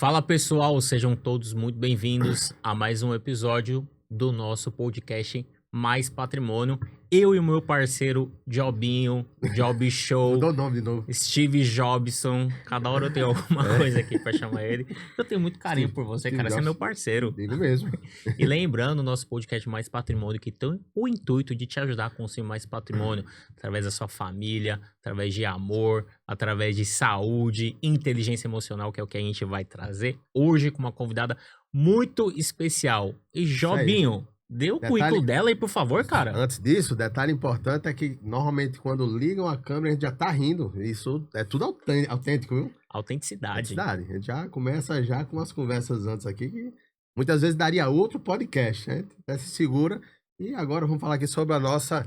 Fala pessoal, sejam todos muito bem-vindos a mais um episódio do nosso podcast Mais Patrimônio. Eu e o meu parceiro Jobinho, Job Show, Mudou o nome de novo. Steve Jobson. Cada hora eu tenho alguma coisa aqui pra chamar ele. Eu tenho muito carinho por você, Steve cara. Você é Jobs. meu parceiro. Digo mesmo. E lembrando, o nosso podcast Mais Patrimônio, que tem o intuito de te ajudar a construir mais patrimônio através da sua família, através de amor, através de saúde, inteligência emocional, que é o que a gente vai trazer hoje com uma convidada muito especial. E Jobinho, dê o currículo dela aí, por favor, cara. Antes disso, detalhe importante é que normalmente quando ligam a câmera a gente já tá rindo. Isso é tudo autêntico, viu? Autenticidade. A gente já começa já com umas conversas antes aqui que muitas vezes daria outro podcast, né? Até se segura. E agora vamos falar aqui sobre a nossa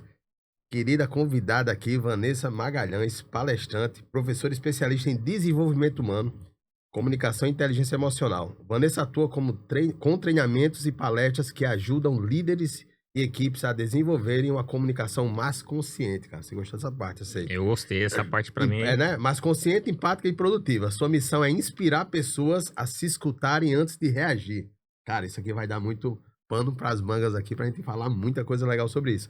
querida convidada aqui, Vanessa Magalhães, palestrante, professora especialista em desenvolvimento humano, comunicação e inteligência emocional. Vanessa atua com treinamentos e palestras que ajudam líderes e equipes a desenvolverem uma comunicação mais consciente, cara. Você gostou dessa parte, eu sei. Eu gostei, essa parte pra mim. É, né? Mais consciente, empática e produtiva. Sua missão é inspirar pessoas a se escutarem antes de reagir. Cara, isso aqui vai dar muito pano pras mangas aqui pra gente falar muita coisa legal sobre isso.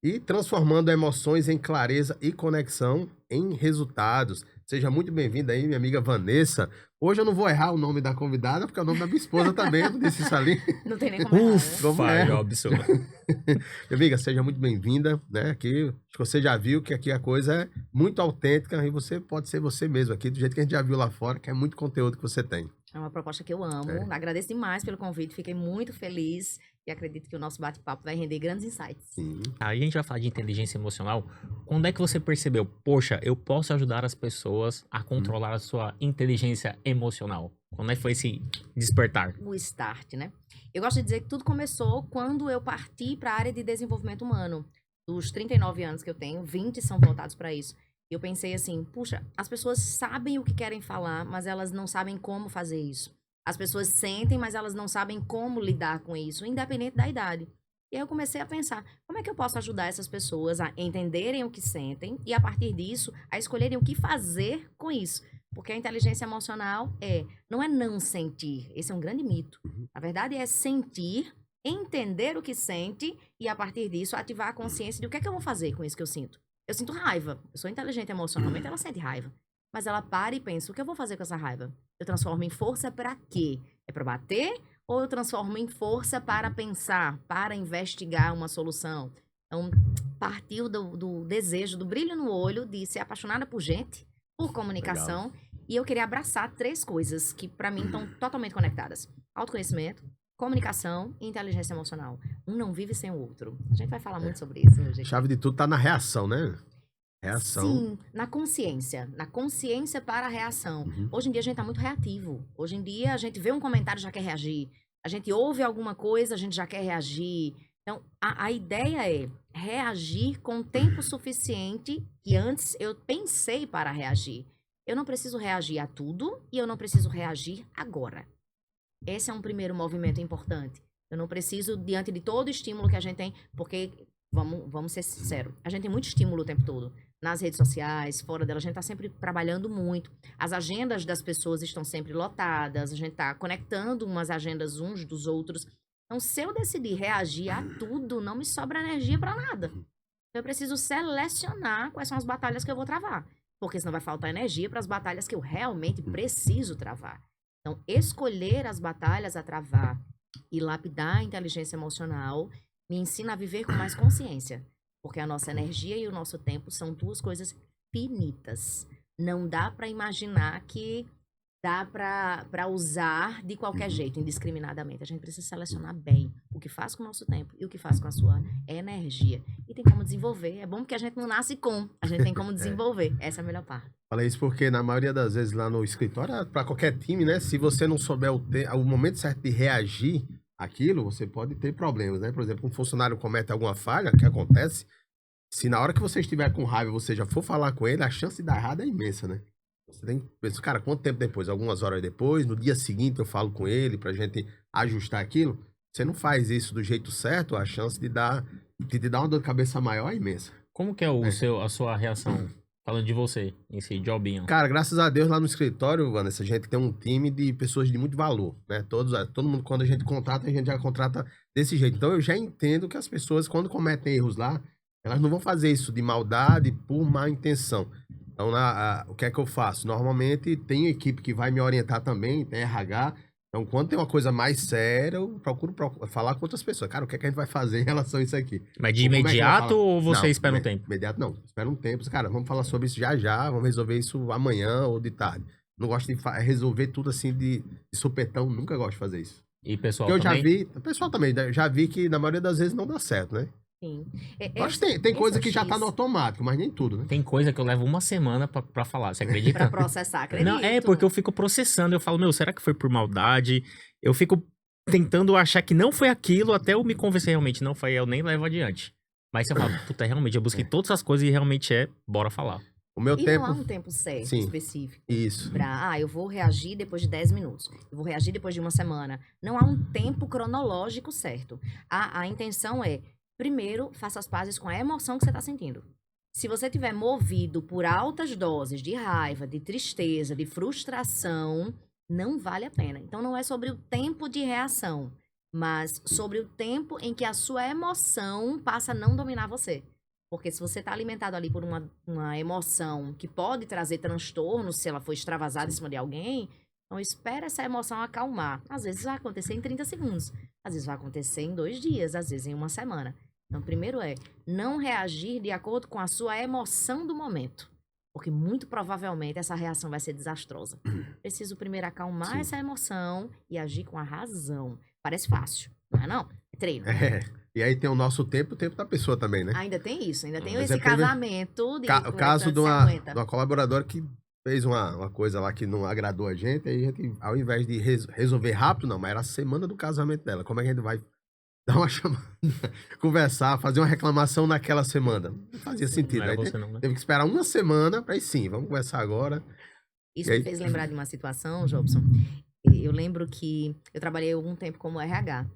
E transformando emoções em clareza e conexão em resultados. Seja muito bem-vinda aí, minha amiga Vanessa. Hoje eu não vou errar o nome da convidada, porque é o nome da minha esposa também, eu disse isso ali. Não tem nem como errar, né? Ufa, Jobson. Minha amiga, seja muito bem-vinda, né? Aqui, acho que você já viu que aqui a coisa é muito autêntica e você pode ser você mesmo aqui, do jeito que a gente já viu lá fora, que é muito conteúdo que você tem. É uma proposta que eu amo. Agradeço demais pelo convite. Fiquei muito feliz e acredito que o nosso bate-papo vai render grandes insights. Sim. Aí a gente vai falar de inteligência emocional. Quando é que você percebeu, poxa, eu posso ajudar as pessoas a controlar a sua inteligência emocional? Quando é que foi esse despertar? O start, né? Eu gosto de dizer que tudo começou quando eu parti para a área de desenvolvimento humano. Dos 39 anos que eu tenho, 20 são voltados para isso. Eu pensei assim, puxa, as pessoas sabem o que querem falar, mas elas não sabem como fazer isso. As pessoas sentem, mas elas não sabem como lidar com isso, independente da idade. E aí eu comecei a pensar, como é que eu posso ajudar essas pessoas a entenderem o que sentem e, a partir disso, a escolherem o que fazer com isso. Porque a inteligência emocional não é não sentir. Esse é um grande mito. Na verdade, é sentir, entender o que sente e, a partir disso, ativar a consciência de o que é que eu vou fazer com isso que eu sinto. Eu sinto raiva. Eu sou inteligente emocionalmente, ela sente raiva. Mas ela para e pensa, o que eu vou fazer com essa raiva? Eu transformo em força para quê? É para bater? Ou eu transformo em força para pensar, para investigar uma solução? Então, partiu do desejo, do brilho no olho, de ser apaixonada por gente, por comunicação. Legal. E eu queria abraçar 3 coisas que, para mim, estão totalmente conectadas. Autoconhecimento, comunicação e inteligência emocional. Um não vive sem o outro. A gente vai falar muito sobre isso hoje aqui. A chave de tudo tá na reação, né? Reação. Sim, na consciência. Na consciência para a reação. Hoje em dia a gente tá muito reativo. Hoje em dia a gente vê um comentário e já quer reagir. A gente ouve alguma coisa, a gente já quer reagir. Então, a ideia é reagir com tempo suficiente que antes eu pensei para reagir. Eu não preciso reagir a tudo e eu não preciso reagir agora. Esse é um primeiro movimento importante. Eu não preciso, diante de todo o estímulo que a gente tem, porque, vamos ser sinceros, a gente tem muito estímulo o tempo todo. Nas redes sociais, fora dela, a gente está sempre trabalhando muito. As agendas das pessoas estão sempre lotadas, a gente está conectando umas agendas uns dos outros. Então, se eu decidir reagir a tudo, não me sobra energia para nada. Eu preciso selecionar quais são as batalhas que eu vou travar, porque senão vai faltar energia para as batalhas que eu realmente preciso travar. Então, escolher as batalhas a travar e lapidar a inteligência emocional me ensina a viver com mais consciência. Porque a nossa energia e o nosso tempo são 2 coisas finitas. Não dá para imaginar que dá para usar de qualquer jeito, indiscriminadamente. A gente precisa selecionar bem o que faz com o nosso tempo e o que faz com a sua energia. E tem como desenvolver. É bom porque a gente não nasce com, a gente tem como desenvolver. Essa é a melhor parte. Falei isso porque na maioria das vezes lá no escritório, para qualquer time, né? Se você não souber o momento certo de reagir àquilo, você pode ter problemas, né? Por exemplo, um funcionário comete alguma falha, que acontece, se na hora que você estiver com raiva você já for falar com ele, a chance de dar errado é imensa, né? Você tem que pensar, cara, quanto tempo depois? Algumas horas depois, no dia seguinte eu falo com ele pra gente ajustar aquilo. Você não faz isso do jeito certo, a chance de te dar uma dor de cabeça maior é imensa. Como que é a sua reação Falando de você, esse jobinho. Cara, graças a Deus lá no escritório, Vanessa, a gente tem um time de pessoas de muito valor, né? Todo mundo, quando a gente contrata, a gente já contrata desse jeito. Então eu já entendo que as pessoas, quando cometem erros lá, elas não vão fazer isso de maldade, por má intenção. Então, o que é que eu faço? Normalmente tem equipe que vai me orientar também, tem RH. Então, quando tem uma coisa mais séria, eu procuro falar com outras pessoas. Cara, o que é que a gente vai fazer em relação a isso aqui? Mas de Como é que vai imediato falar? ou você Não, espera um tempo? Imediato não. Espera um tempo. Cara, vamos falar sobre isso já, vamos resolver isso amanhã ou de tarde. Não gosto de resolver tudo assim de supetão, nunca gosto de fazer isso. E pessoal Porque eu também? já vi, o pessoal também, já vi que na maioria das vezes não dá certo, né? Sim. Acho que tem coisa que já tá no automático, mas nem tudo, né? Tem coisa que eu levo uma semana pra falar, você acredita? Pra processar, acredito. Não, é porque eu fico processando, eu falo, meu, será que foi por maldade? Eu fico tentando achar que não foi aquilo, até eu me convencer realmente não foi, eu nem levo adiante. Mas você fala, puta, realmente, eu busquei todas as coisas e realmente bora falar. O meu E tempo... não há um tempo certo, Sim. específico. Isso. Eu vou reagir depois de 10 minutos. Eu vou reagir depois de uma semana. Não há um tempo cronológico certo. A intenção é, primeiro, faça as pazes com a emoção que você está sentindo. Se você estiver movido por altas doses de raiva, de tristeza, de frustração, não vale a pena. Então, não é sobre o tempo de reação, mas sobre o tempo em que a sua emoção passa a não dominar você. Porque se você está alimentado ali por uma emoção que pode trazer transtorno, se ela for extravasada em cima de alguém, então espera essa emoção acalmar. Às vezes vai acontecer em 30 segundos, às vezes vai acontecer em 2 dias, às vezes em uma semana. Então, primeiro é não reagir de acordo com a sua emoção do momento. Porque muito provavelmente essa reação vai ser desastrosa. Preciso primeiro acalmar essa emoção e agir com a razão. Parece fácil, não é não? É treino. E aí tem o nosso tempo e o tempo da pessoa também, né? Ainda tem isso, ainda tem Mas esse é porque- casamento de O caso de 50. uma colaboradora que fez uma coisa lá que não agradou a gente, aí a gente, ao invés de resolver rápido, não, mas era a semana do casamento dela. Como é que a gente vai dar uma chamada, conversar, fazer uma reclamação naquela semana? Não fazia sentido. Não era Aí você não, né? teve que esperar uma semana para ir sim, vamos conversar agora. Isso E aí- me fez lembrar de uma situação, Jobson. Eu lembro que eu trabalhei algum tempo como RH.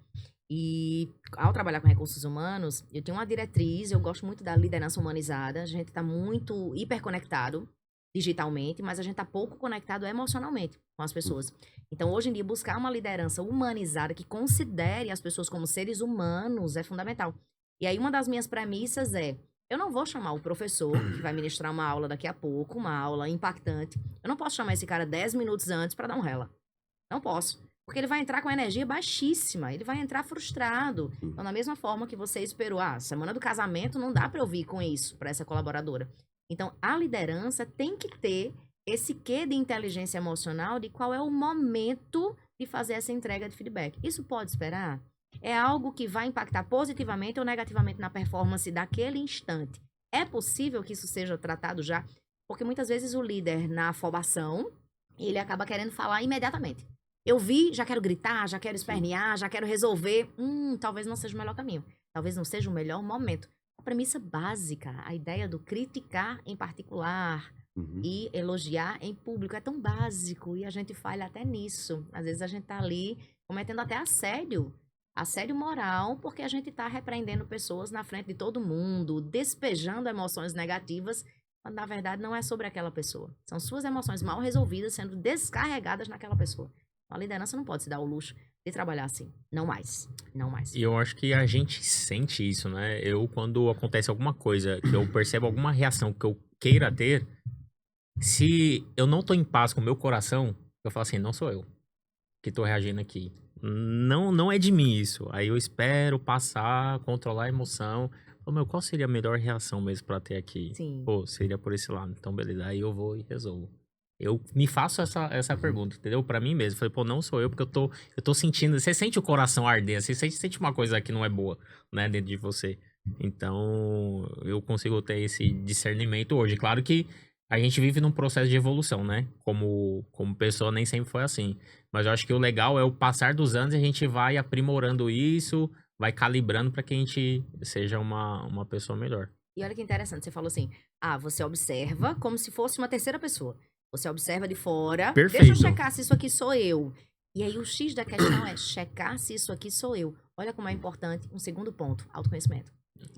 E ao trabalhar com recursos humanos, eu tenho uma diretriz, eu gosto muito da liderança humanizada. A gente está muito hiperconectado digitalmente, mas a gente está pouco conectado emocionalmente com as pessoas. Então, hoje em dia, buscar uma liderança humanizada que considere as pessoas como seres humanos é fundamental. E aí, uma das minhas premissas é: eu não vou chamar o professor, que vai ministrar uma aula daqui a pouco, uma aula impactante. Eu não posso chamar esse cara 10 minutos antes para dar um rela. Não posso. Porque ele vai entrar com energia baixíssima, ele vai entrar frustrado. Então, da mesma forma que você esperou, semana do casamento não dá para eu vir com isso para essa colaboradora. Então, a liderança tem que ter esse quê de inteligência emocional de qual é o momento de fazer essa entrega de feedback. Isso pode esperar? É algo que vai impactar positivamente ou negativamente na performance daquele instante. É possível que isso seja tratado já? Porque muitas vezes o líder, na afobação, ele acaba querendo falar imediatamente. Eu vi, já quero gritar, já quero espernear, já quero resolver. Talvez não seja o melhor caminho. Talvez não seja o melhor momento. A premissa básica, a ideia do criticar em particular e elogiar em público é tão básico e a gente falha até nisso. Às vezes a gente tá ali cometendo até assédio moral, porque a gente tá repreendendo pessoas na frente de todo mundo, despejando emoções negativas, quando na verdade não é sobre aquela pessoa. São suas emoções mal resolvidas sendo descarregadas naquela pessoa. A liderança não pode se dar o luxo de trabalhar assim. Não mais. Não mais. E eu acho que a gente sente isso, né? Quando acontece alguma coisa, que eu percebo alguma reação que eu queira ter, se eu não tô em paz com o meu coração, eu falo assim, não sou eu que tô reagindo aqui. Não é de mim isso. Aí eu espero passar, controlar a emoção. Qual seria a melhor reação mesmo pra ter aqui? Sim. Seria por esse lado. Então, beleza. Aí eu vou e resolvo. Eu me faço essa pergunta, entendeu? Pra mim mesmo. Falei, não sou eu, porque eu tô sentindo... Você sente o coração arder, você sente uma coisa que não é boa, né? Dentro de você. Então, eu consigo ter esse discernimento hoje. Claro que a gente vive num processo de evolução, né? Como pessoa, nem sempre foi assim. Mas eu acho que o legal é o passar dos anos e a gente vai aprimorando isso, vai calibrando pra que a gente seja uma pessoa melhor. E olha que interessante, você falou assim, você observa como se fosse uma terceira pessoa. Você observa de fora. Perfeito. Deixa eu checar se isso aqui sou eu. E aí o X da questão é checar se isso aqui sou eu. Olha como é importante um segundo ponto, autoconhecimento.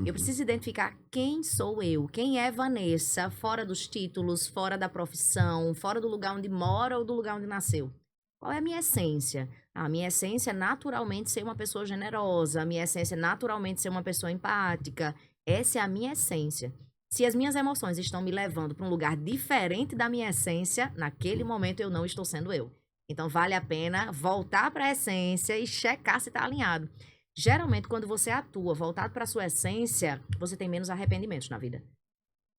Eu preciso identificar quem sou eu, quem é Vanessa, fora dos títulos, fora da profissão, fora do lugar onde mora ou do lugar onde nasceu. Qual é a minha essência? A minha essência é naturalmente ser uma pessoa generosa, a minha essência é naturalmente ser uma pessoa empática. Essa é a minha essência. Se as minhas emoções estão me levando para um lugar diferente da minha essência, naquele momento eu não estou sendo eu. Então vale a pena voltar para a essência e checar se está alinhado. Geralmente, quando você atua voltado para a sua essência, você tem menos arrependimentos na vida.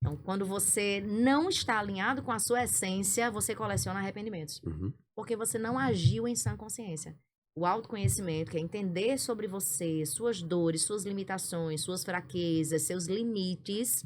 Então, quando você não está alinhado com a sua essência, você coleciona arrependimentos. Porque você não agiu em sã consciência. O autoconhecimento, que é entender sobre você, suas dores, suas limitações, suas fraquezas, seus limites,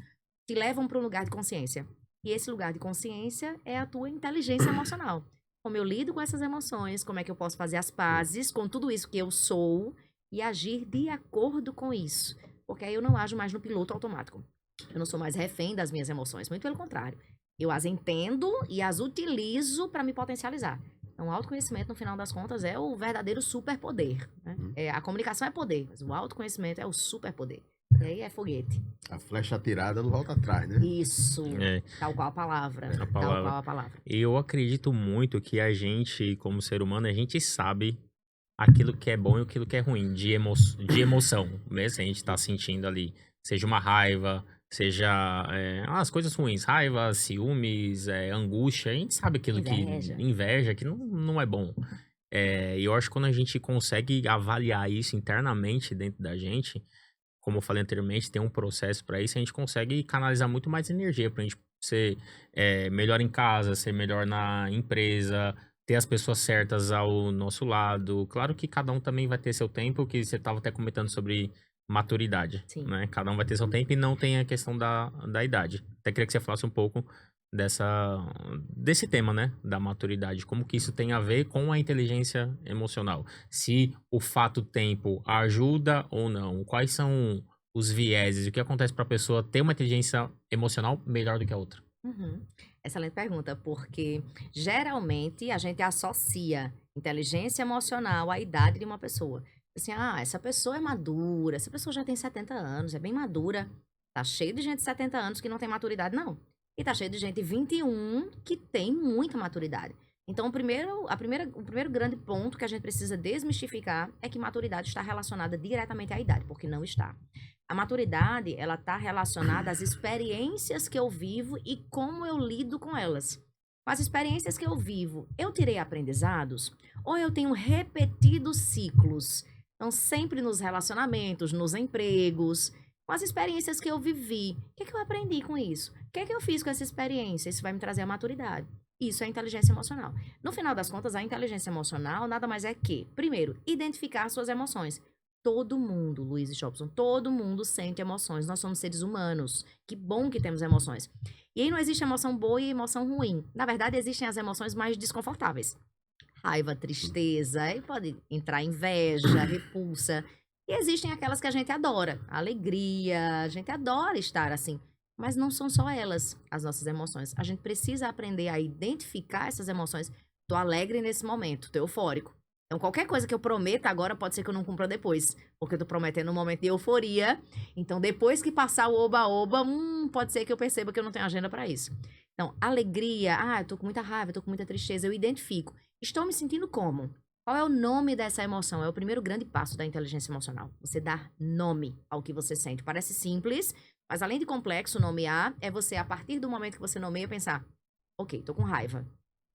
te levam para um lugar de consciência. E esse lugar de consciência é a tua inteligência emocional. Como eu lido com essas emoções, como é que eu posso fazer as pazes com tudo isso que eu sou e agir de acordo com isso. Porque aí eu não ajo mais no piloto automático. Eu não sou mais refém das minhas emoções, muito pelo contrário. Eu as entendo e as utilizo para me potencializar. Então, o autoconhecimento, no final das contas, é o verdadeiro superpoder. Né? A comunicação é poder, mas o autoconhecimento é o superpoder. E aí é foguete. A flecha atirada não volta atrás, né? Isso. Tal qual a palavra. Tal qual a palavra. Eu acredito muito que a gente, como ser humano, a gente sabe aquilo que é bom e aquilo que é ruim, de emoção, mesmo a gente tá sentindo ali. Seja uma raiva, seja as coisas ruins, raiva, ciúmes, angústia, a gente sabe aquilo inveja, que não é bom. E eu acho que quando a gente consegue avaliar isso internamente dentro da gente, como eu falei anteriormente, tem um processo para isso, a gente consegue canalizar muito mais energia pra gente ser melhor em casa, ser melhor na empresa, ter as pessoas certas ao nosso lado. Claro que cada um também vai ter seu tempo, que você estava até comentando sobre maturidade, né? Cada um vai ter seu tempo e não tem a questão da idade. Até queria que você falasse um pouco desse tema, né? Da maturidade. Como que isso tem a ver com a inteligência emocional? Se o fato tempo ajuda ou não? Quais são os vieses? O que acontece para a pessoa ter uma inteligência emocional melhor do que a outra? Excelente pergunta, porque geralmente a gente associa inteligência emocional à idade de uma pessoa. Assim, essa pessoa é madura, essa pessoa já tem 70 anos, é bem madura. Tá cheio de gente de 70 anos que não tem maturidade, não. E tá cheio de gente de 21 que tem muita maturidade. Então, o primeiro grande ponto que a gente precisa desmistificar é que maturidade está relacionada diretamente à idade, porque não está. A maturidade, ela está relacionada às experiências que eu vivo e como eu lido com elas. Com as experiências que eu vivo, eu tirei aprendizados ou eu tenho repetido ciclos? Então, sempre nos relacionamentos, nos empregos, com as experiências que eu vivi, o que é que eu aprendi com isso? O que é que eu fiz com essa experiência? Isso vai me trazer a maturidade. Isso é inteligência emocional. No final das contas, a inteligência emocional nada mais é que, primeiro, identificar suas emoções. Todo mundo, Luiz e Jobson, todo mundo sente emoções. Nós somos seres humanos. Que bom que temos emoções. E aí não existe emoção boa e emoção ruim. Na verdade, existem as emoções mais desconfortáveis. Raiva, tristeza, aí pode entrar inveja, repulsa. E existem aquelas que a gente adora. Alegria, a gente adora estar assim. Mas não são só elas, as nossas emoções. A gente precisa aprender a identificar essas emoções. Tô alegre nesse momento, tô eufórico. Então, qualquer coisa que eu prometa agora pode ser que eu não cumpra depois. Porque eu tô prometendo um momento de euforia. Então, depois que passar o oba-oba, pode ser que eu perceba que eu não tenho agenda para isso. Então, alegria, eu tô com muita raiva, eu tô com muita tristeza, eu identifico. Estou me sentindo como? Qual é o nome dessa emoção? É o primeiro grande passo da inteligência emocional. Você dar nome ao que você sente. Parece simples, mas além de complexo, nomear é você, a partir do momento que você nomeia, pensar: ok, tô com raiva.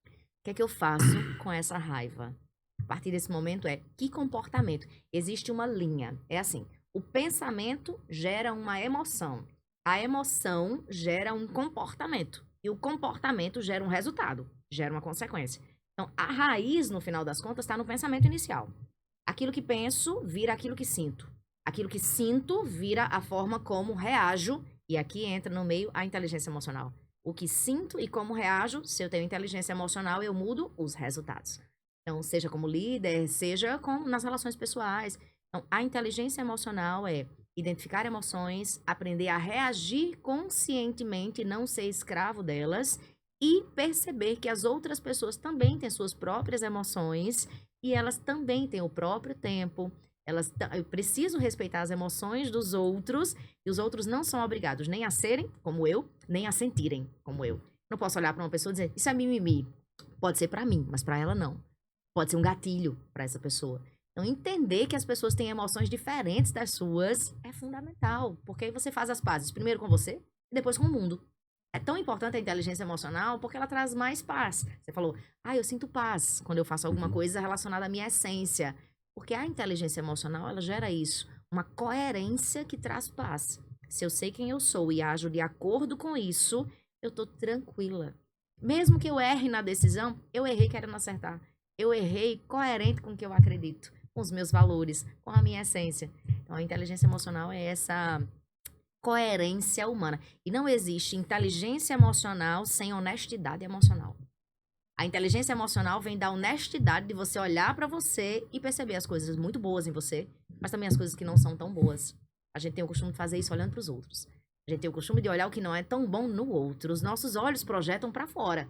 O que é que eu faço com essa raiva? A partir desse momento que comportamento? Existe uma linha. É assim, o pensamento gera uma emoção. A emoção gera um comportamento. E o comportamento gera um resultado, gera uma consequência. Então, a raiz, no final das contas, está no pensamento inicial. Aquilo que penso vira aquilo que sinto. Aquilo que sinto vira a forma como reajo. E aqui entra no meio a inteligência emocional. O que sinto e como reajo, se eu tenho inteligência emocional, eu mudo os resultados. Então, seja como líder, seja nas relações pessoais. Então, a inteligência emocional é identificar emoções, aprender a reagir conscientemente, não ser escravo delas, e perceber que as outras pessoas também têm suas próprias emoções e elas também têm o próprio tempo, Eu preciso respeitar as emoções dos outros, e os outros não são obrigados nem a serem como eu, nem a sentirem como eu. Não posso olhar para uma pessoa e dizer, isso é mimimi. Pode ser para mim, mas para ela não. Pode ser um gatilho para essa pessoa. Então, entender que as pessoas têm emoções diferentes das suas é fundamental, porque aí você faz as pazes primeiro com você e depois com o mundo. É tão importante a inteligência emocional porque ela traz mais paz. Você falou, eu sinto paz quando eu faço alguma coisa relacionada à minha essência. Porque a inteligência emocional, ela gera isso, uma coerência que traz paz. Se eu sei quem eu sou e ajo de acordo com isso, eu tô tranquila. Mesmo que eu erre na decisão, eu errei querendo acertar. Eu errei coerente com o que eu acredito, com os meus valores, com a minha essência. Então, a inteligência emocional é essa coerência humana. E não existe inteligência emocional sem honestidade emocional. A inteligência emocional vem da honestidade de você olhar pra você e perceber as coisas muito boas em você, mas também as coisas que não são tão boas. A gente tem o costume de fazer isso olhando pros outros. A gente tem o costume de olhar o que não é tão bom no outro. Os nossos olhos projetam pra fora.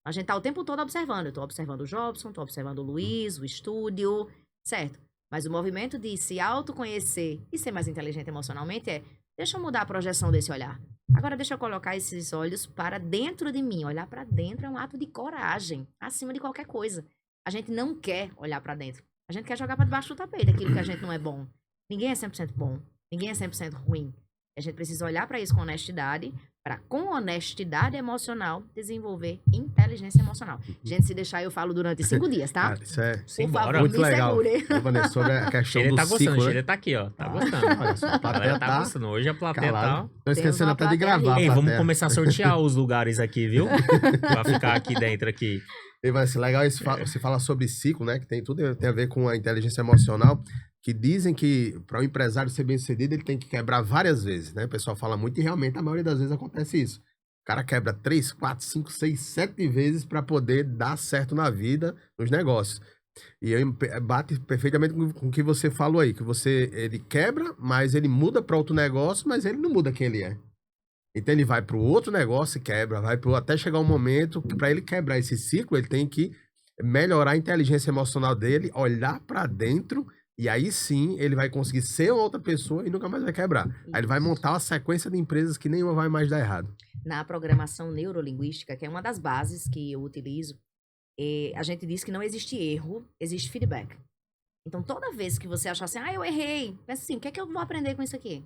A gente tá o tempo todo observando. Eu tô observando o Jobson, tô observando o Luiz, o estúdio, certo? Mas o movimento de se autoconhecer e ser mais inteligente emocionalmente é, deixa eu mudar a projeção desse olhar. Agora deixa eu colocar esses olhos para dentro de mim. Olhar para dentro é um ato de coragem, acima de qualquer coisa. A gente não quer olhar para dentro. A gente quer jogar para debaixo do tapete aquilo que a gente não é bom. Ninguém é 100% bom. Ninguém é 100% ruim. A gente precisa olhar para isso com honestidade, para com honestidade emocional desenvolver inteligência emocional. Gente, se deixar eu falo durante 5 dias, tá? Cara, isso é Por favor, muito me legal. segure. Vanessa, sobre a questão Ele do tá gostando, ciclo, o né? Cheiro tá aqui, ó. Tá gostando. Olha só, a A plateia galera tá tá gostando. Hoje a plateia tá... calada. Tô Temos esquecendo uma até de plateia gravar a rica. Ei, vamos plateia. começar a sortear os lugares aqui, viu? Pra ficar aqui dentro aqui. E vai ser legal você fala sobre ciclo, né? Que tem tudo tem a ver com a inteligência emocional. Que dizem que para o empresário ser bem sucedido, ele tem que quebrar várias vezes, né? O pessoal fala muito e realmente a maioria das vezes acontece isso. O cara quebra 3, 4, 5, 6, 7 vezes para poder dar certo na vida, nos negócios. E aí bate perfeitamente com o que você falou aí, que ele quebra, mas ele muda para outro negócio, mas ele não muda quem ele é. Então ele vai para o outro negócio e quebra, até chegar um momento que para ele quebrar esse ciclo, ele tem que melhorar a inteligência emocional dele, olhar para dentro, e aí sim ele vai conseguir ser outra pessoa e nunca mais vai quebrar. Aí ele vai montar uma sequência de empresas que nenhuma vai mais dar errado. Na programação neurolinguística, que é uma das bases que eu utilizo, a gente diz que não existe erro, existe feedback. Então, toda vez que você achar assim, eu errei, pensa assim, o que é que eu vou aprender com isso aqui?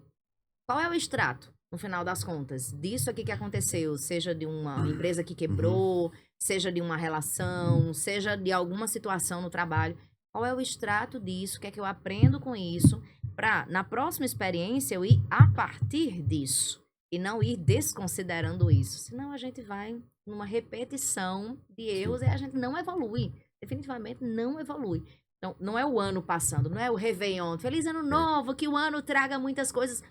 Qual é o extrato, no final das contas, disso aqui que aconteceu? Seja de uma empresa que quebrou, seja de uma relação, seja de alguma situação no trabalho. Qual é o extrato disso? O que é que eu aprendo com isso? Para, na próxima experiência, eu ir a partir disso. E não ir desconsiderando isso. Senão a gente vai numa repetição de erros e a gente não evolui. Definitivamente não evolui. Então, não é o ano passando, não é o Réveillon. Feliz Ano Novo, que o ano traga muitas coisas.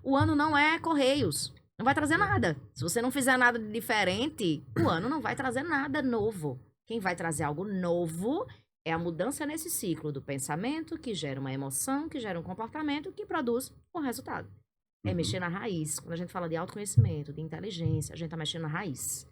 O ano não é Correios. Não vai trazer nada. Se você não fizer nada de diferente, o ano não vai trazer nada novo. Quem vai trazer algo novo é a mudança nesse ciclo do pensamento, que gera uma emoção, que gera um comportamento, que produz um resultado. É mexer na raiz. Quando a gente fala de autoconhecimento, de inteligência, a gente tá mexendo na raiz.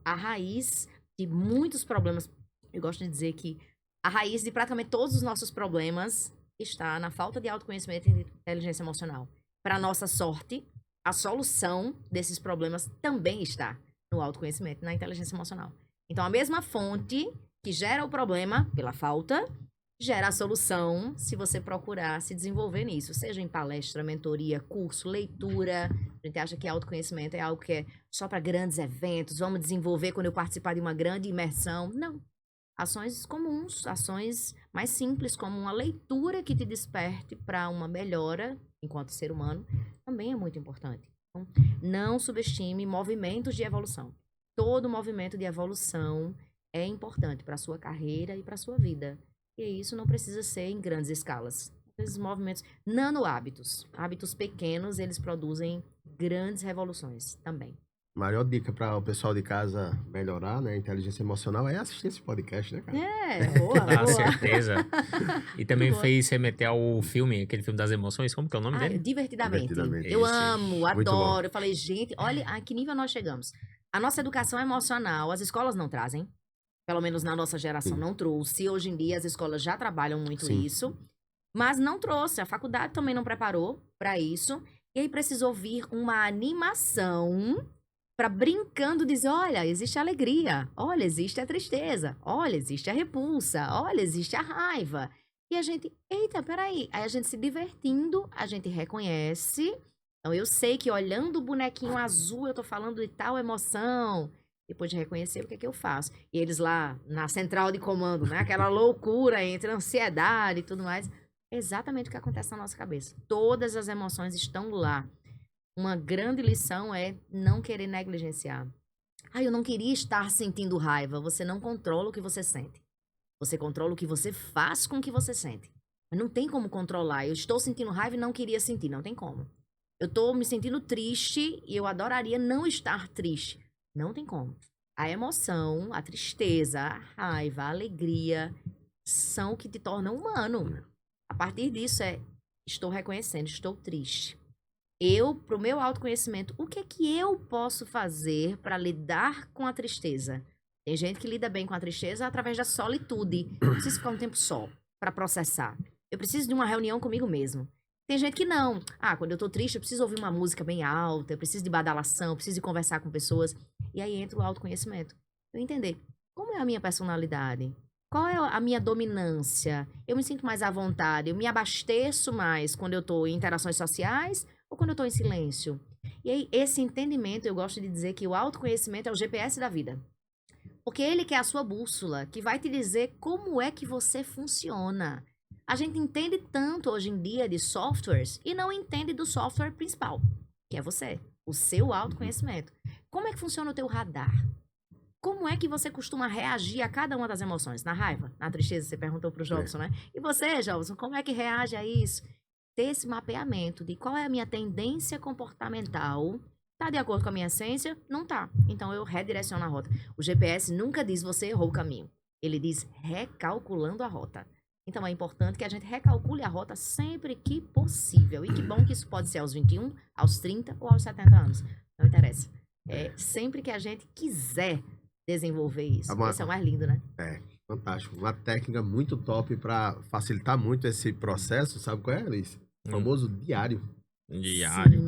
A raiz de muitos problemas, eu gosto de dizer que a raiz de praticamente todos os nossos problemas está na falta de autoconhecimento e de inteligência emocional. Para nossa sorte, a solução desses problemas também está no autoconhecimento, na inteligência emocional. Então, a mesma fonte que gera o problema pela falta, gera a solução se você procurar se desenvolver nisso, seja em palestra, mentoria, curso, leitura. A gente acha que autoconhecimento é algo que é só para grandes eventos, vamos desenvolver quando eu participar de uma grande imersão. Não. Ações comuns, ações mais simples, como uma leitura que te desperte para uma melhora enquanto ser humano, também é muito importante. Então, não subestime movimentos de evolução. Todo movimento de evolução é importante para a sua carreira e para a sua vida. E isso não precisa ser em grandes escalas. Esses movimentos, nano-hábitos, hábitos pequenos, eles produzem grandes revoluções também. A maior dica para o pessoal de casa melhorar, né, a inteligência emocional é assistir esse podcast, né, cara? Boa, Com boa. certeza. E também Boa. fez remeter ao filme, aquele filme das emoções. Como que é o nome dele? Divertidamente. Divertidamente. Eu Esse. amo, Muito adoro. Eu falei, gente, olha a que nível nós chegamos. A nossa educação emocional, as escolas não trazem. Pelo menos na nossa geração Sim. não trouxe. Hoje em dia as escolas já trabalham muito Sim. isso. Mas não trouxe, a faculdade também não preparou para isso. E aí precisou vir uma animação para brincando dizer, olha, existe a alegria, olha, existe a tristeza, olha, existe a repulsa, olha, existe a raiva. E a gente, eita, peraí. Aí a gente se divertindo, a gente reconhece. Então eu sei que olhando o bonequinho azul, eu tô falando de tal emoção. Depois de reconhecer, o que é que eu faço? E eles lá na central de comando, né? Aquela loucura entre ansiedade e tudo mais. É exatamente o que acontece na nossa cabeça. Todas as emoções estão lá. Uma grande lição é não querer negligenciar. Ah, eu não queria estar sentindo raiva. Você não controla o que você sente. Você controla o que você faz com o que você sente. Mas não tem como controlar. Eu estou sentindo raiva e não queria sentir. Não tem como. Eu estou me sentindo triste e eu adoraria não estar triste. Não tem como. A emoção, a tristeza, a raiva, a alegria são o que te tornam humano. A partir disso estou reconhecendo, estou triste. Pro meu autoconhecimento, o que é que eu posso fazer para lidar com a tristeza? Tem gente que lida bem com a tristeza através da solitude. Eu preciso ficar um tempo só para processar. Eu preciso de uma reunião comigo mesmo. Tem gente que não. Ah, quando eu tô triste, eu preciso ouvir uma música bem alta, eu preciso de badalação, eu preciso de conversar com pessoas. E aí entra o autoconhecimento. Eu entender como é a minha personalidade, qual é a minha dominância. Eu me sinto mais à vontade, eu me abasteço mais quando eu tô em interações sociais ou quando eu tô em silêncio. E aí, esse entendimento, eu gosto de dizer que o autoconhecimento é o GPS da vida. Porque ele que é a sua bússola, que vai te dizer como é que você funciona. A gente entende tanto hoje em dia de softwares e não entende do software principal, que é você, o seu autoconhecimento. Como é que funciona o teu radar? Como é que você costuma reagir a cada uma das emoções? Na raiva, na tristeza, você perguntou pro Jobson, né? E você, Jobson, como é que reage a isso? Ter esse mapeamento de qual é a minha tendência comportamental. Tá de acordo com a minha essência? Não tá. Então eu redireciono a rota. O GPS nunca diz você errou o caminho. Ele diz recalculando a rota. Então é importante que a gente recalcule a rota sempre que possível. E que bom que isso pode ser aos 21, aos 30 ou aos 70 anos. Não interessa. É sempre que a gente quiser desenvolver isso. Esse é o mais lindo, né? É, fantástico. Uma técnica muito top para facilitar muito esse processo. Sabe qual é, Alice? O famoso diário. Diário.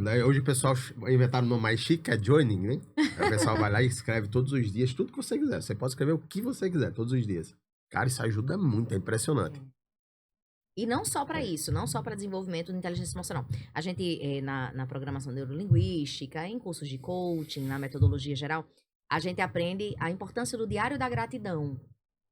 Né? Hoje o pessoal inventaram um nome mais chique, que é journaling, né? Aí o pessoal vai lá e escreve todos os dias, tudo que você quiser. Você pode escrever o que você quiser, todos os dias. Cara, isso ajuda muito, é impressionante. E não só para isso, não só para desenvolvimento de inteligência emocional. A gente, na programação neurolinguística, em cursos de coaching, na metodologia geral, a gente aprende a importância do diário da gratidão.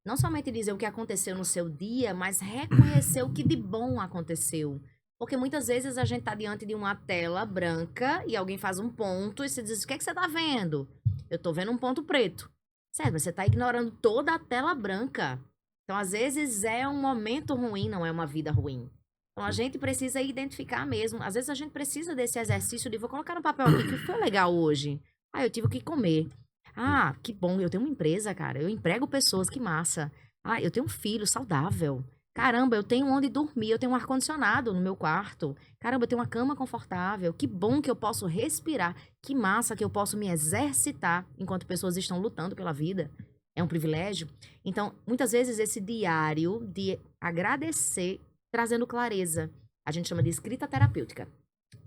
Não somente dizer o que aconteceu no seu dia, mas reconhecer o que de bom aconteceu. Porque muitas vezes a gente tá diante de uma tela branca e alguém faz um ponto e você diz, o que é que você tá vendo? Eu tô vendo um ponto preto. Certo, mas você tá ignorando toda a tela branca. Então, às vezes, é um momento ruim, não é uma vida ruim. Então, a gente precisa identificar mesmo. Às vezes, a gente precisa desse exercício de, vou colocar no papel aqui, que foi legal hoje. Ah, eu tive o que comer. Ah, que bom, eu tenho uma empresa, cara. Eu emprego pessoas, que massa. Ah, eu tenho um filho saudável. Caramba, eu tenho onde dormir, eu tenho um ar-condicionado no meu quarto. Caramba, eu tenho uma cama confortável. Que bom que eu posso respirar. Que massa que eu posso me exercitar enquanto pessoas estão lutando pela vida. É um privilégio. Então, muitas vezes esse diário de agradecer, trazendo clareza. A gente chama de escrita terapêutica.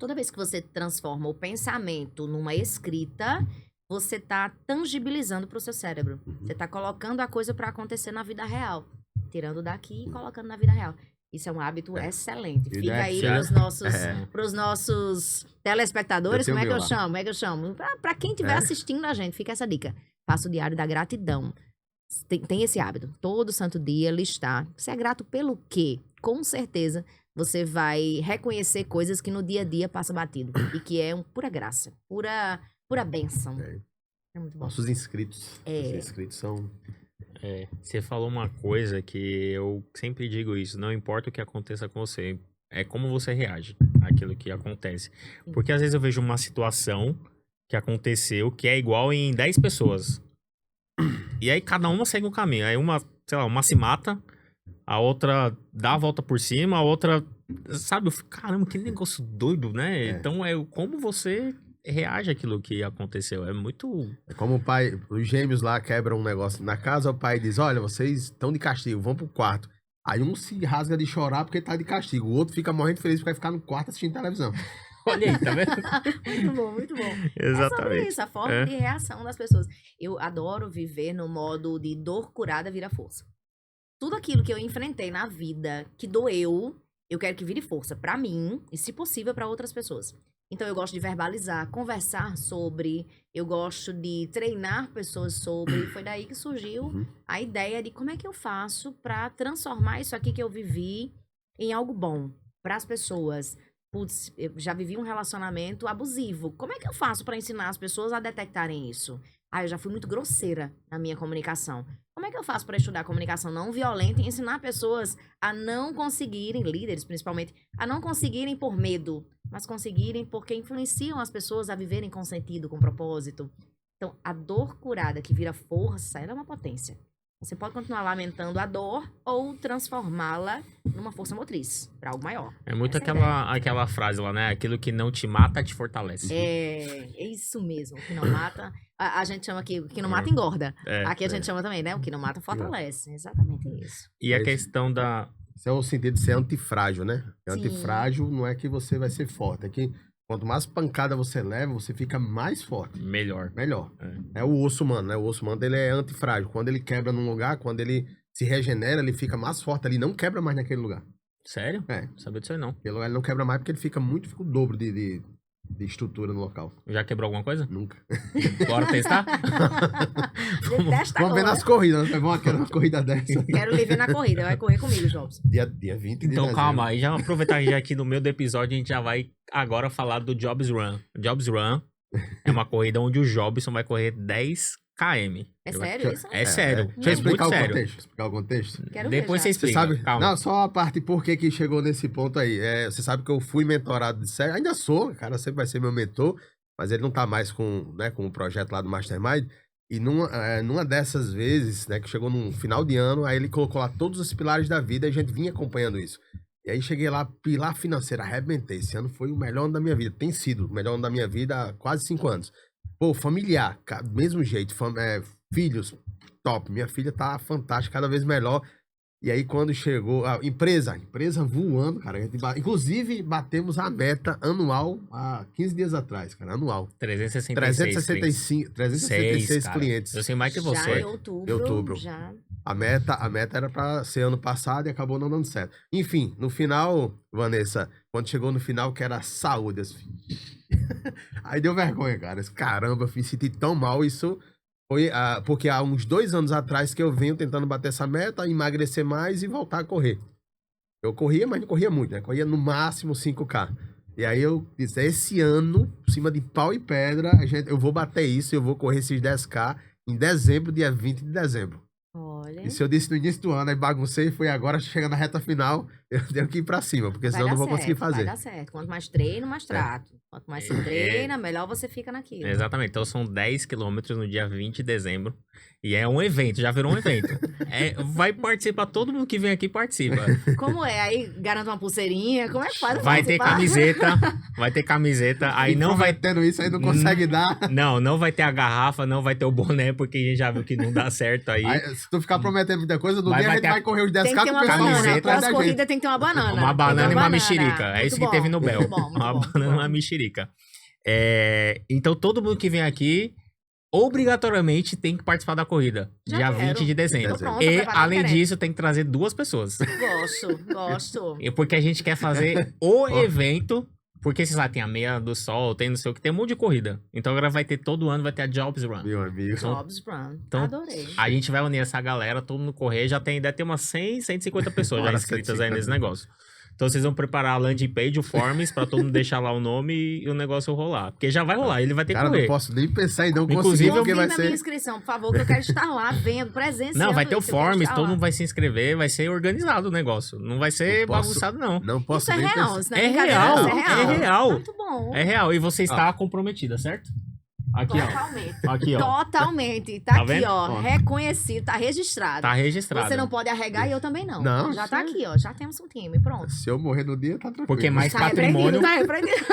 Toda vez que você transforma o pensamento numa escrita, você está tangibilizando para o seu cérebro. Você está colocando a coisa para acontecer na vida real. Tirando daqui e colocando na vida real. Isso é um hábito excelente. Fica aí pros nossos telespectadores. Como é que eu chamo? Como é que eu chamo? Pra quem estiver assistindo a gente, fica essa dica. Faça o diário da gratidão. Tem esse hábito. Todo santo dia listar. Você é grato pelo quê? Com certeza você vai reconhecer coisas que no dia a dia passa batido. E que é pura graça. Pura bênção. É muito bom. Nossos inscritos. Os inscritos são... Você falou uma coisa que eu sempre digo isso, não importa o que aconteça com você, é como você reage àquilo que acontece. Porque às vezes eu vejo uma situação que aconteceu que é igual em 10 pessoas. E aí cada uma segue um caminho. Aí uma se mata, a outra dá a volta por cima, a outra... Sabe, eu fico, caramba, que negócio doido, né? Então como você... reage àquilo que aconteceu. É muito... É como o pai... Os gêmeos lá quebram um negócio na casa, o pai diz, olha, vocês estão de castigo, vão pro quarto. Aí um se rasga de chorar porque tá de castigo. O outro fica morrendo feliz porque vai ficar no quarto assistindo televisão. Olha aí, tá vendo? Muito bom, muito bom. É sobre Exatamente. isso, a forma É. de reação das pessoas. Eu adoro viver no modo de dor curada vira força. Tudo aquilo que eu enfrentei na vida que doeu, eu quero que vire força pra mim e, se possível, pra outras pessoas. Então, eu gosto de verbalizar, conversar sobre, eu gosto de treinar pessoas sobre. Foi daí que surgiu Uhum. a ideia de como é que eu faço pra transformar isso aqui que eu vivi em algo bom pras pessoas. Putz, eu já vivi um relacionamento abusivo. Como é que eu faço pra ensinar as pessoas a detectarem isso? Ah, eu já fui muito grosseira na minha comunicação. Como é que eu faço para estudar comunicação não violenta e ensinar pessoas a não conseguirem, líderes principalmente, a não conseguirem por medo, mas conseguirem porque influenciam as pessoas a viverem com sentido, com propósito? Então, a dor curada que vira força, ela é uma potência. Você pode continuar lamentando a dor ou transformá-la numa força motriz, para algo maior. É muito Essa é a aquela frase lá, né? Aquilo que não te mata, te fortalece. É isso mesmo. O que não mata, a gente chama aqui, o que não mata engorda. É. Aqui a gente chama também, né? O que não mata fortalece. Exatamente isso. E a Esse- questão da... Isso é o sentido de ser antifrágil, né? Sim. Antifrágil não é que você vai ser forte, é que quanto mais pancada você leva, você fica mais forte. Melhor. Melhor. É o osso humano, né? O osso humano ele é antifrágil. Quando ele quebra num lugar, quando ele se regenera, ele fica mais forte. Ele não quebra mais naquele lugar. Sério? É. Não sabia disso aí, não. Aquele lugar ele não quebra mais porque ele fica o dobro de estrutura no local. Já quebrou alguma coisa? Nunca. Bora testar? Detesta Vamos ver agora. nas corridas, né? Vamos aqui numa corrida dessa. Quero lhe ver na corrida. Vai correr comigo, Jobs. Dia 20 de Então dezembro. calma, aí já aproveitar já aqui no meio do episódio, a gente já vai agora falar do Jobs Run. Jobs Run é uma corrida onde o Jobson vai correr 10 km. É sério isso? É sério. Deixa eu É explicar muito o sério. contexto. Explicar o contexto. Quero ver Depois já. você Você explica. sabe? Calma. Não, só a parte por que chegou nesse ponto aí. Você sabe que eu fui mentorado de Sérgio, ainda sou, o cara sempre vai ser meu mentor, mas ele não tá mais com o projeto lá do Mastermind. E numa dessas vezes, né, que chegou no final de ano, aí ele colocou lá todos os pilares da vida e a gente vinha acompanhando isso. E aí cheguei lá, pilar financeiro, arrebentei. Esse ano foi o melhor ano da minha vida. Tem sido o melhor ano da minha vida há quase 5 anos. Pô, familiar, mesmo jeito, filhos, top. Minha filha tá fantástica, cada vez melhor. E aí, quando chegou a empresa voando, cara. Inclusive, batemos a meta anual há 15 dias atrás, cara. Anual. 366 366 cara. clientes. Eu sei mais que Já você. em outubro. Outubro. Já. A meta era pra ser ano passado e acabou não dando certo. Enfim, no final, Vanessa, quando chegou no final, que era saúde, assim. Aí deu vergonha, cara. Caramba, eu me senti tão mal. Isso foi porque há uns 2 anos atrás que eu venho tentando bater essa meta, emagrecer mais e voltar a correr. Eu corria, mas não corria muito, né? Corria no máximo 5K. E aí eu disse, esse ano, por cima de pau e pedra, eu vou bater isso, eu vou correr esses 10K em dezembro, dia 20 de dezembro. Olha. Isso eu disse no início do ano, aí baguncei, foi agora, chegando na reta final, eu tenho que ir pra cima, porque senão eu não vou conseguir fazer. Vai dar certo. Quanto mais treino, mais trato. Quanto mais se treina, melhor você fica naquilo. Exatamente. Então são 10 quilômetros no dia 20 de dezembro. E é um evento, já virou um evento. Vai participar, todo mundo que vem aqui participa. Como é? Aí garanta uma pulseirinha? Como é que faz? pra Vai ter participar? camiseta, aí não vai... Tendo isso aí não consegue dar. Não vai ter a garrafa, não vai ter o boné, porque a gente já viu que não dá certo aí. Aí, se tu ficar prometendo muita coisa, no Vai dia a gente ter a- vai correr os 10K Tem que ter com o uma pessoal banana. camiseta atrás da gente. Pós-corrida tem que ter uma banana. Uma banana e uma banana. mexerica. É Muito isso que bom, teve no Bel. muito bom, muito Uma bom, banana e muito uma bom. mexerica. Então todo mundo que vem aqui, obrigatoriamente tem que participar da corrida. Já dia quero. 20 de dezembro. Tô pronta, E, preparada, além querendo. disso, tem que trazer 2 pessoas. Gosto. Porque a gente quer fazer o evento. Porque, sei lá, tem a meia do sol, tem não sei o que, tem um monte de corrida. Então agora vai ter, todo ano vai ter a Jobs Run. Meu amigo. Jobs Brown. Então, Adorei. A gente vai unir essa galera, todo mundo correr, já tem, deve ter umas 100, 150 pessoas já Mais inscritas aí 150. nesse negócio. Então vocês vão preparar a landing page, o forms, pra todo mundo deixar lá o nome e o negócio rolar. Porque já vai rolar, ele vai ter que Cara, correr. não posso nem pensar em não Inclusive, conseguir, porque Confirma vai a minha ser... inscrição, por favor, que eu quero estar lá vendo, presenciando. Não, vai ter o isso, eu quero forms, estar todo lá. mundo vai se inscrever, vai ser organizado o negócio. Não vai ser Não posso- bagunçado, não. Não posso Isso é nem real, pensar. isso não é É brincadeira, real, isso é real. é real. Muito bom. É real. E você está comprometida, certo? Aqui, ó. Totalmente. Aqui, ó. Totalmente. Tá, Tá aqui, vendo? ó. Ó. Reconhecido, tá registrado. Tá registrado. Você não pode arregar e eu também não. Não, Já tá sim. aqui, ó. Já temos um time. Pronto. Se eu morrer no dia, tá tranquilo. Porque mais Tá repreendido, patrimônio, tá repreendido.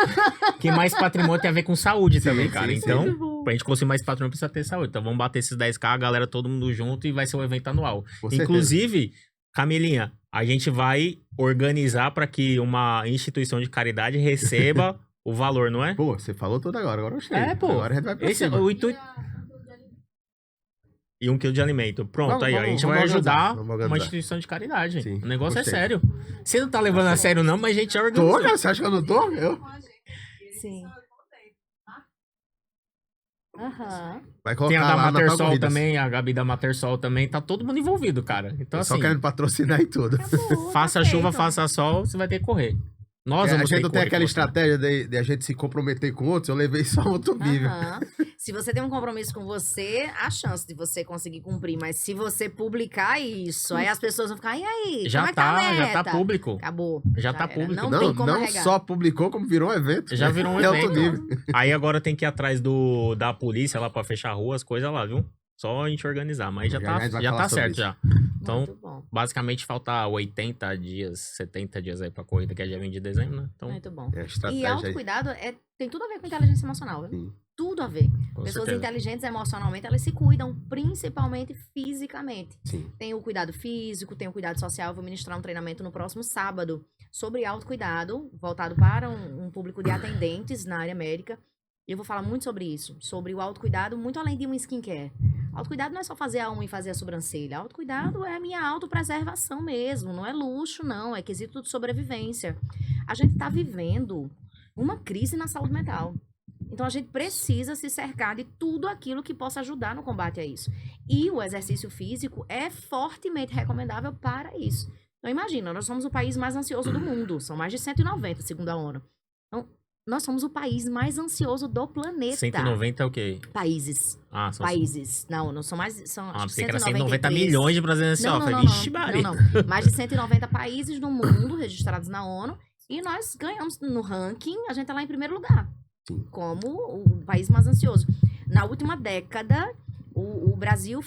que mais patrimônio tem a ver com saúde também, cara. sim, sim. Então, Muito bom. pra gente conseguir mais patrimônio, precisa ter saúde. Então, vamos bater esses 10K, a galera todo mundo junto e vai ser um evento anual. Com certeza. Inclusive, Camilinha, A gente vai organizar para que uma instituição de caridade receba o valor, não é? Pô, você falou tudo agora eu sei. É, pô. Agora a gente vai pra Esse é cima. o intuito. E 1 quilo de alimento. Pronto, Vamos- aí, ó. A gente vamos vai organizar, ajudar vamos uma organizar. instituição de caridade. Sim, O negócio gostei. é sério. Você não tá levando a sério, não, mas a gente já Tô, organizou. cara? Você acha que eu não tô? Eu? Sim. Aham. Vai Tem colocar a da lá na Matersol Corridas. também, a Gabi da Matersol também. Tá todo mundo envolvido, cara. Então, Só assim, querendo patrocinar e tudo. Acabou, faça tá chuva, feito. faça sol, você vai ter que correr. Nós A vamos ter gente que não tem correr aquela com você. estratégia de a gente se comprometer com outros, eu levei só outro nível. Aham. Se você tem um compromisso com você, há chance de você conseguir cumprir. Mas se você publicar isso, aí as pessoas vão ficar, e aí? como Já é que tá a tá, já tá meta? público. Acabou. Já tá era. público. Não, Não, tem como não arregar. só publicou, como virou um evento. Já virou um É outro evento. nível. Aí agora tem que ir atrás da polícia lá pra fechar a rua, as coisas lá, viu? Só a gente organizar. Mas já Já a gente vai tá falar sobre certo isso. já. Então, Muito bom. basicamente, falta 80 dias, 70 dias aí pra corrida, que é dia 20 de dezembro, né? Então, Muito bom. É a E estratégia aí. autocuidado tem tudo a ver com inteligência emocional, viu? Sim. Tudo a ver. com Pessoas certeza. inteligentes emocionalmente, elas se cuidam, principalmente fisicamente. Sim. Tem o cuidado físico, tem o cuidado social. Eu vou ministrar um treinamento no próximo sábado sobre autocuidado, voltado para um público de atendentes na área médica. E eu vou falar muito sobre isso, sobre o autocuidado, muito além de um skincare. Autocuidado não é só fazer a unha e fazer a sobrancelha. Autocuidado é a minha autopreservação mesmo, não é luxo, não, é quesito de sobrevivência. A gente está vivendo uma crise na saúde mental. Então a gente precisa se cercar de tudo aquilo que possa ajudar no combate a isso. E o exercício físico é fortemente recomendável para isso. Então imagina, nós somos o país mais ansioso do mundo. São mais de 190, segundo a ONU. Então, nós somos o país mais ansioso do planeta. 190 é o quê? Países. Ah, são Países. Não, não são mais. São Ah, acho que pensei que era 190 193. milhões de brasileiros assim, ó. Falei, vixe, Maria. não. Mais de 190 países no mundo registrados na ONU. E nós ganhamos no ranking, a gente tá lá em primeiro lugar. Sim. Como o país mais ansioso. Na última década, o Brasil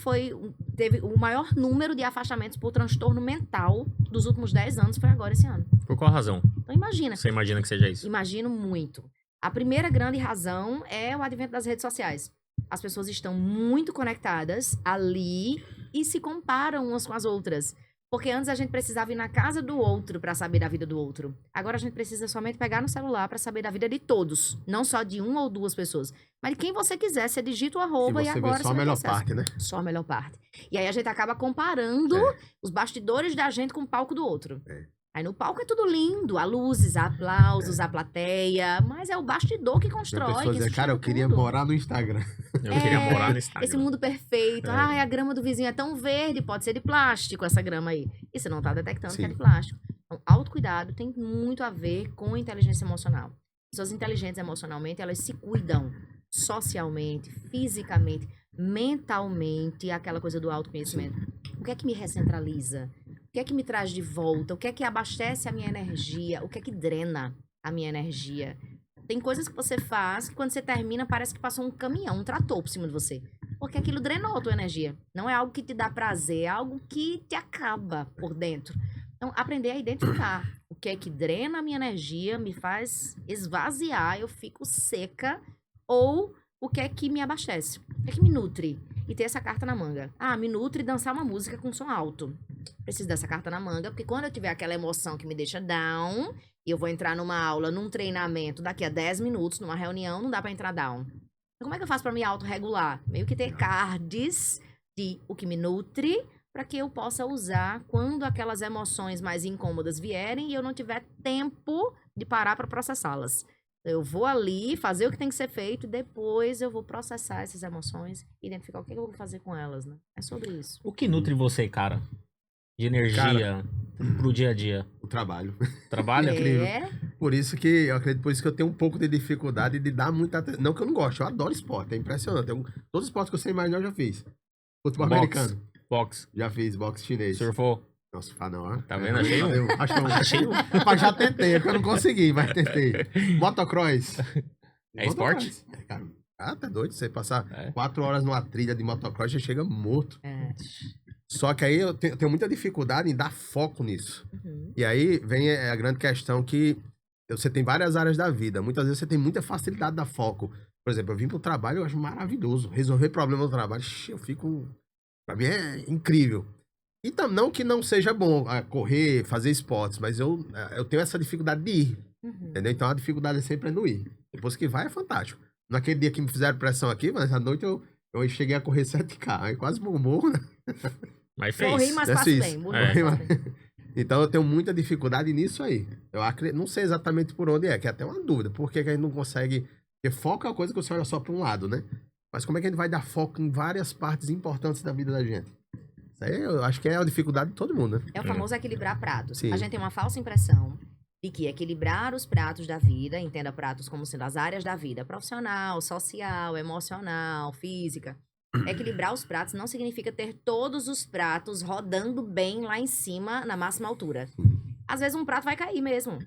teve o maior número de afastamentos por transtorno mental dos últimos 10 anos, foi agora esse ano. Por qual razão? Então imagina. Você imagina que seja isso? Imagino muito. A primeira grande razão é o advento das redes sociais. As pessoas estão muito conectadas ali e se comparam umas com as outras. Porque antes a gente precisava ir na casa do outro para saber da vida do outro. Agora a gente precisa somente pegar no celular para saber da vida de todos. Não só de uma ou duas pessoas. Mas de quem você quiser. Você digita o arroba E e você agora vê só você a vai ter melhor acesso. parte, né? Só a melhor parte. E aí a gente acaba comparando os bastidores da gente com o palco do outro. É. Aí no palco é tudo lindo, há luzes, há aplausos, há plateia, mas é o bastidor que A constrói, pessoa que diz, sustenta cara, eu queria tudo. morar no Instagram. Eu queria morar no Instagram. Esse mundo perfeito. Ai, a grama do vizinho é tão verde, pode ser de plástico essa grama aí. E você não tá detectando que é Sim. de plástico. Então, autocuidado tem muito a ver com inteligência emocional. Pessoas inteligentes emocionalmente, elas se cuidam socialmente, fisicamente, mentalmente, aquela coisa do autoconhecimento. O que é que me recentraliza? O que é que me traz de volta? O que é que abastece a minha energia? O que é que drena a minha energia? Tem coisas que você faz que quando você termina parece que passou um caminhão, um trator por cima de você. Porque aquilo drenou a tua energia. Não é algo que te dá prazer, é algo que te acaba por dentro. Então, aprender a identificar o que é que drena a minha energia, me faz esvaziar, eu fico seca, ou o que é que me abastece, o que é que me nutre. E ter essa carta na manga. Ah, me nutre dançar uma música com som alto. Preciso dessa carta na manga, porque quando eu tiver aquela emoção que me deixa down, e eu vou entrar numa aula, num treinamento, daqui a 10 minutos, numa reunião, não dá pra entrar down. Então, como é que eu faço pra me autorregular? Meio que ter cards de o que me nutre, para que eu possa usar quando aquelas emoções mais incômodas vierem e eu não tiver tempo de parar para processá-las. Eu vou ali fazer o que tem que ser feito e depois eu vou processar essas emoções e identificar o que eu vou fazer com elas, né? É sobre isso. O que nutre você, cara? De energia pro dia a dia? O trabalho. Trabalha? incrível. É, Por isso que eu acredito, por isso que eu tenho um pouco de dificuldade de dar muita atenção. Não que eu não gosto, eu adoro esporte, é impressionante. Todos os esportes que você imaginar eu já fiz. Futebol Boxe. americano, Box. já fiz, boxe chinês. Surfou? Nossa, não, ó. Tá vendo? Achei um. Acho que eu Achei um. Rapaz, já tentei, é que eu não consegui, mas tentei. Motocross. É esporte? Motocross. É, cara. Ah, tá doido? Você passar É. 4 horas numa trilha de motocross, já chega morto. é. Só que aí eu tenho muita dificuldade em dar foco nisso. Uhum. E aí vem a grande questão que você tem várias áreas da vida. Muitas vezes você tem muita facilidade de dar foco. Por exemplo, eu vim pro trabalho, eu acho maravilhoso. Resolver problema no trabalho, eu fico... Pra mim é incrível. Então, não que não seja bom correr, fazer esportes, mas eu tenho essa dificuldade de ir, entendeu? Então a dificuldade é sempre no ir. Depois que vai, é fantástico. Naquele dia que me fizeram pressão aqui, mas à noite eu cheguei a correr 7K, aí quase bombou, né? Mas fez. Morri, mas faço bem. Morri, mas... Então eu tenho muita dificuldade nisso aí. Eu não sei exatamente por onde que é até uma dúvida. Por que a gente não consegue... Porque foco é uma coisa que você olha só para um lado, né? Mas como é que a gente vai dar foco em várias partes importantes da vida da gente? Isso aí eu acho que é a dificuldade de todo mundo, né? É o famoso equilibrar pratos. Sim. A gente tem uma falsa impressão de que equilibrar os pratos da vida, entenda pratos como sendo as áreas da vida, profissional, social, emocional, física. Equilibrar os pratos não significa ter todos os pratos rodando bem lá em cima, na máxima altura. Às vezes um prato vai cair mesmo.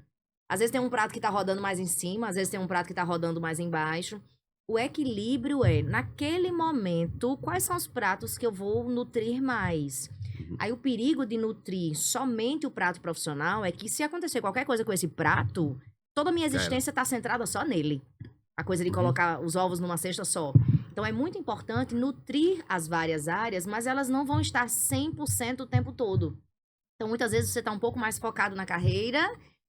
Às vezes tem um prato que tá rodando mais em cima, às vezes tem um prato que tá rodando mais embaixo. O equilíbrio é, naquele momento, quais são os pratos que eu vou nutrir mais? Aí o perigo de nutrir somente o prato profissional é que se acontecer qualquer coisa com esse prato, toda a minha existência está centrada só nele. A coisa de colocar os ovos numa cesta só. Então é muito importante nutrir as várias áreas, mas elas não vão estar 100% o tempo todo. Então muitas vezes você está um pouco mais focado na carreira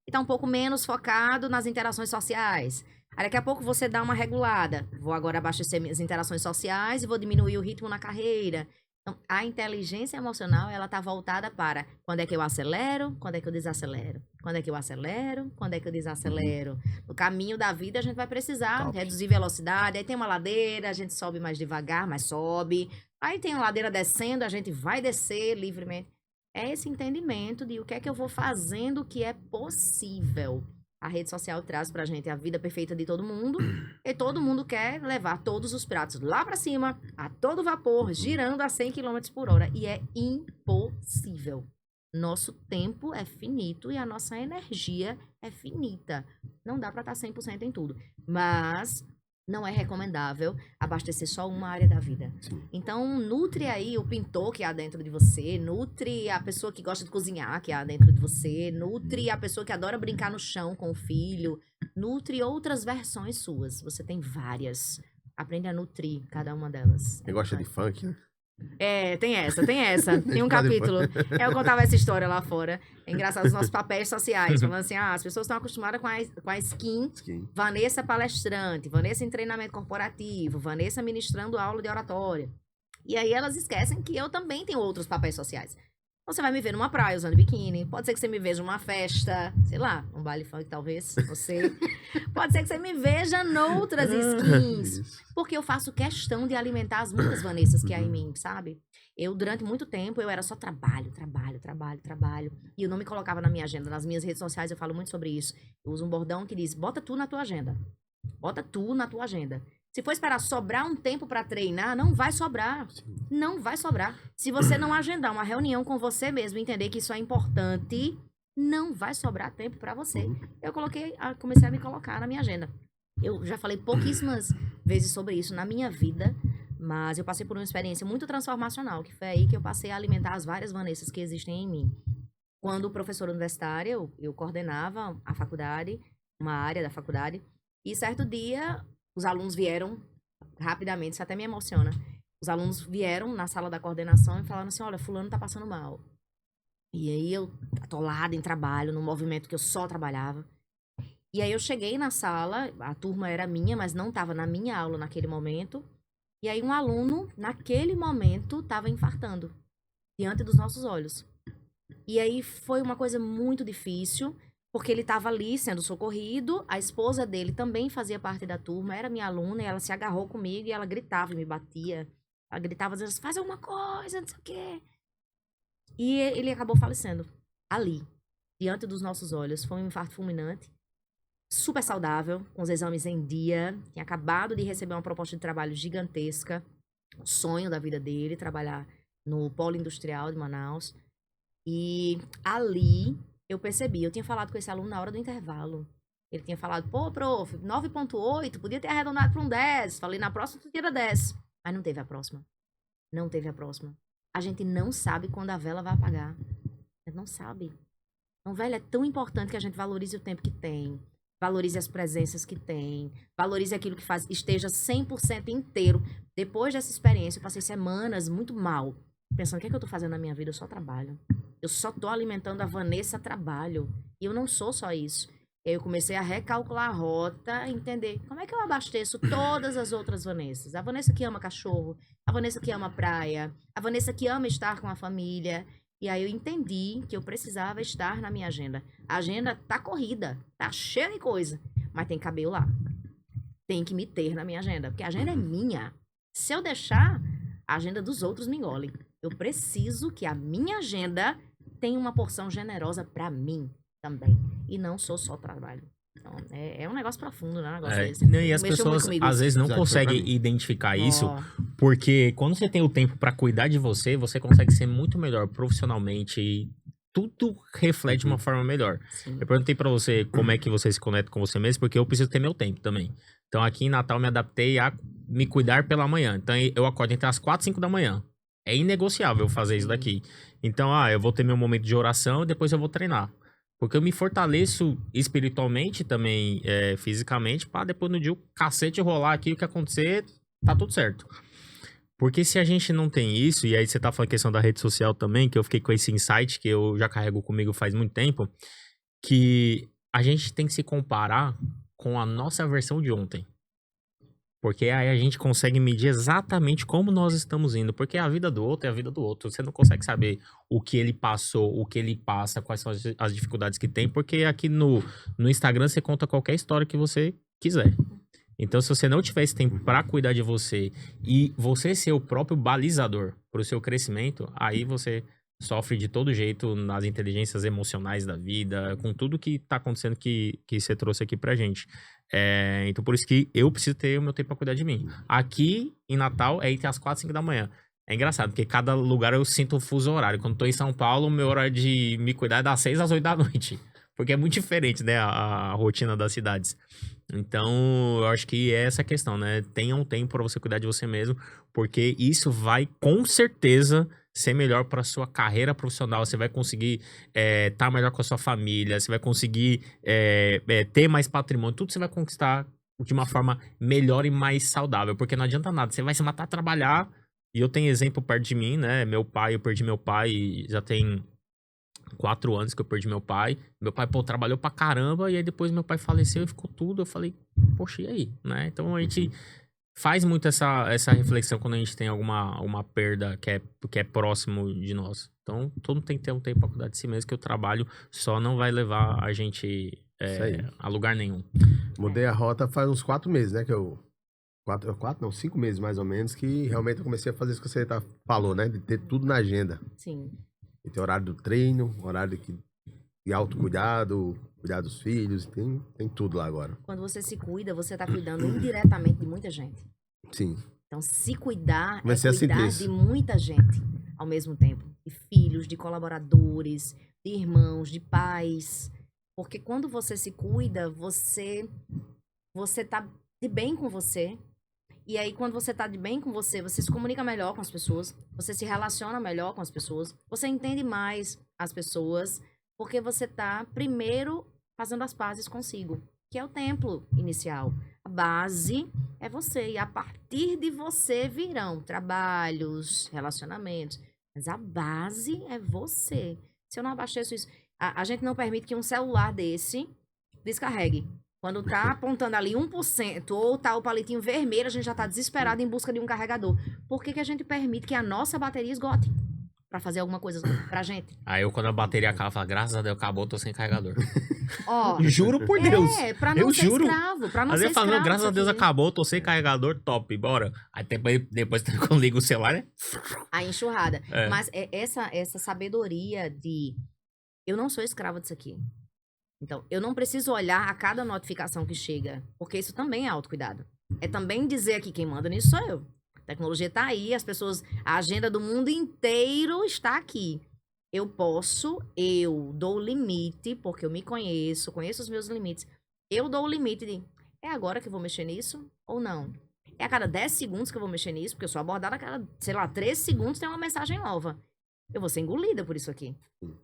e está um pouco menos focado nas interações sociais. Aí daqui a pouco você dá uma regulada. Vou agora abastecer minhas interações sociais e vou diminuir o ritmo na carreira. Então, a inteligência emocional, ela tá voltada para quando é que eu acelero, quando é que eu desacelero. Quando é que eu acelero, quando é que eu desacelero. No caminho da vida, a gente vai precisar reduzir velocidade. Aí tem uma ladeira, a gente sobe mais devagar, mas sobe. Aí tem uma ladeira descendo, a gente vai descer livremente. É esse entendimento de o que é que eu vou fazendo que é possível. A rede social traz pra gente a vida perfeita de todo mundo e todo mundo quer levar todos os pratos lá pra cima, a todo vapor, girando a 100 km por hora. E é impossível. Nosso tempo é finito e a nossa energia é finita. Não dá pra estar 100% em tudo. Mas não é recomendável abastecer só uma área da vida. Então, nutre aí o pintor que há dentro de você, nutre a pessoa que gosta de cozinhar que há dentro de você, nutre a pessoa que adora brincar no chão com o filho, nutre outras versões suas. Você tem várias. Aprende a nutrir cada uma delas. Quem gosta de funk, né? É, tem essa. Tem um capítulo. Eu contava essa história lá fora. É engraçado os nossos papéis sociais. Falando assim, as pessoas estão acostumadas com a skin. Vanessa palestrante, Vanessa em treinamento corporativo, Vanessa ministrando aula de oratória. E aí elas esquecem que eu também tenho outros papéis sociais. Você vai me ver numa praia usando biquíni. Pode ser que você me veja numa festa, sei lá, um baile funk talvez, não sei. Pode ser que você me veja noutras skins. Porque eu faço questão de alimentar as muitas Vanessas que há em mim, sabe? Eu, durante muito tempo, eu era só trabalho. E eu não me colocava na minha agenda. Nas minhas redes sociais eu falo muito sobre isso. Eu uso um bordão que diz, bota tu na tua agenda. Bota tu na tua agenda. Se for esperar sobrar um tempo para treinar, não vai sobrar. Não vai sobrar. Se você não agendar uma reunião com você mesmo e entender que isso é importante, não vai sobrar tempo para você. Eu comecei a me colocar na minha agenda. Eu já falei pouquíssimas vezes sobre isso na minha vida, mas eu passei por uma experiência muito transformacional, que foi aí que eu passei a alimentar as várias Vanessas que existem em mim. Quando professora universitária, eu coordenava a faculdade, uma área da faculdade, e certo dia os alunos vieram rapidamente, isso até me emociona. Os alunos vieram na sala da coordenação e falaram assim, olha, fulano tá passando mal. E aí eu, atolada em trabalho, num movimento que eu só trabalhava. E aí eu cheguei na sala, a turma era minha, mas não estava na minha aula naquele momento. E aí um aluno, naquele momento, estava infartando, diante dos nossos olhos. E aí foi uma coisa muito difícil, porque ele estava ali sendo socorrido, a esposa dele também fazia parte da turma, era minha aluna, e ela se agarrou comigo e ela gritava e me batia. Ela gritava dizendo assim, faz alguma coisa, não sei o quê. E ele acabou falecendo ali, diante dos nossos olhos. Foi um infarto fulminante, super saudável, com os exames em dia. Tinha acabado de receber uma proposta de trabalho gigantesca, o sonho da vida dele, trabalhar no polo industrial de Manaus. E ali eu percebi, eu tinha falado com esse aluno na hora do intervalo. Ele tinha falado, pô, prof, 9.8, podia ter arredondado para um 10. Falei, na próxima tu tira 10. Mas não teve a próxima. Não teve a próxima. A gente não sabe quando a vela vai apagar. A gente não sabe. Então, velho, é tão importante que a gente valorize o tempo que tem. Valorize as presenças que tem. Valorize aquilo que faz. Esteja 100% inteiro. Depois dessa experiência, eu passei semanas muito mal. pensando, o que é que eu tô fazendo na minha vida? Eu só trabalho. Eu só tô alimentando a Vanessa trabalho. E eu não sou só isso. E aí eu comecei a recalcular a rota, entender como é que eu abasteço todas as outras Vanessas. A Vanessa que ama cachorro, a Vanessa que ama praia, a Vanessa que ama estar com a família. E aí eu entendi que eu precisava estar na minha agenda. A agenda tá corrida, tá cheia de coisa, mas tem que caber eu lá. Tem que me ter na minha agenda, porque a agenda é minha. Se eu deixar, a agenda dos outros me engole. Eu preciso que a minha agenda tenha uma porção generosa pra mim também. E não só trabalho. Então, é um negócio profundo, né? Um negócio desse. E as Mexeu muito pessoas comigo às isso. vezes não Exato, foi pra conseguem mim. identificar isso, Ó, porque quando você tem o tempo pra cuidar de você, você consegue ser muito melhor profissionalmente e tudo reflete de uma forma melhor. sim. Eu perguntei pra você como é que você se conecta com você mesmo, porque eu preciso ter meu tempo também. Então aqui em Natal eu me adaptei a me cuidar pela manhã. Então eu acordo entre as 4 e 5 da manhã. É inegociável fazer isso daqui. Então, eu vou ter meu momento de oração e depois eu vou treinar. Porque eu me fortaleço espiritualmente também, fisicamente, pra depois no dia o cacete rolar aqui, o que acontecer, tá tudo certo. Porque se a gente não tem isso, e aí você tá falando a questão da rede social também, que eu fiquei com esse insight que eu já carrego comigo faz muito tempo, que a gente tem que se comparar com a nossa versão de ontem. Porque aí a gente consegue medir exatamente como nós estamos indo. Porque a vida do outro é a vida do outro. Você não consegue saber o que ele passou, o que ele passa, quais são as dificuldades que tem. Porque aqui no Instagram você conta qualquer história que você quiser. Então, se você não tiver esse tempo pra cuidar de você e você ser o próprio balizador pro seu crescimento, aí você sofre de todo jeito nas inteligências emocionais da vida, com tudo que tá acontecendo que você trouxe aqui pra gente. Então, por isso que eu preciso ter o meu tempo pra cuidar de mim. Aqui, em Natal, é entre as 4 e 5 da manhã. É engraçado, porque cada lugar eu sinto um fuso horário. Quando tô em São Paulo, o meu horário de me cuidar é das 6 às 8 da noite. Porque é muito diferente, né, a rotina das cidades. Então, eu acho que é essa a questão, né? Tenha um tempo pra você cuidar de você mesmo, porque isso vai, com certeza, ser melhor pra sua carreira profissional. Você vai conseguir estar melhor com a sua família, você vai conseguir ter mais patrimônio. Tudo você vai conquistar de uma forma melhor e mais saudável, porque não adianta nada. Você vai se matar a trabalhar, e eu tenho exemplo perto de mim, né? Eu perdi meu pai, já tem 4 anos que eu perdi meu pai. Meu pai, trabalhou pra caramba, e aí depois meu pai faleceu e ficou tudo. Eu falei, poxa, e aí? Né? Então a gente faz muito essa reflexão quando a gente tem uma perda que é próximo de nós. Então, todo mundo tem que ter um tempo pra cuidar de si mesmo, que o trabalho só não vai levar a gente Isso aí. a lugar nenhum. Mudei a rota faz uns 4 meses, né? Que eu. 5 meses mais ou menos, que realmente eu comecei a fazer isso que você falou, né? De ter tudo na agenda. Sim. E ter horário do treino, horário de autocuidado, cuidar dos filhos, tem tudo lá agora. Quando você se cuida, você tá cuidando indiretamente de muita gente. Sim. Então, se cuidar Comecei a é cuidar sentir isso. de muita gente ao mesmo tempo. De filhos, de colaboradores, de irmãos, de pais. Porque quando você se cuida, você tá de bem com você. E aí, quando você tá de bem com você, você se comunica melhor com as pessoas, você se relaciona melhor com as pessoas, você entende mais as pessoas, porque você tá, primeiro, fazendo as pazes consigo, que é o templo inicial. A base é você, e a partir de você virão trabalhos, relacionamentos, mas a base é você. Se eu não abasteço isso, a gente não permite que um celular desse descarregue. Quando tá apontando ali 1% ou tá o palitinho vermelho, a gente já tá desesperado em busca de um carregador. Por que que a gente permite que a nossa bateria esgote pra fazer alguma coisa pra gente? Aí eu, quando a bateria acaba, eu falo, graças a Deus, acabou, tô sem carregador. Ó, Juro por Deus. pra não Eu ser juro. escravo, pra não Às ser vezes eu falo, escravo. graças a Deus disso aqui. acabou, tô sem carregador, top, bora. Aí depois quando liga o celular, né? A enxurrada. É. Mas essa sabedoria de eu não sou escrava disso aqui. Então, eu não preciso olhar a cada notificação que chega, porque isso também é autocuidado. É também dizer que quem manda nisso sou eu. A tecnologia tá aí, as pessoas, a agenda do mundo inteiro está aqui. Eu dou o limite, porque eu me conheço os meus limites. Eu dou o limite de, é agora que eu vou mexer nisso ou não? É a cada 10 segundos que eu vou mexer nisso, porque eu sou abordada a cada, 3 segundos tem uma mensagem nova. Eu vou ser engolida por isso aqui.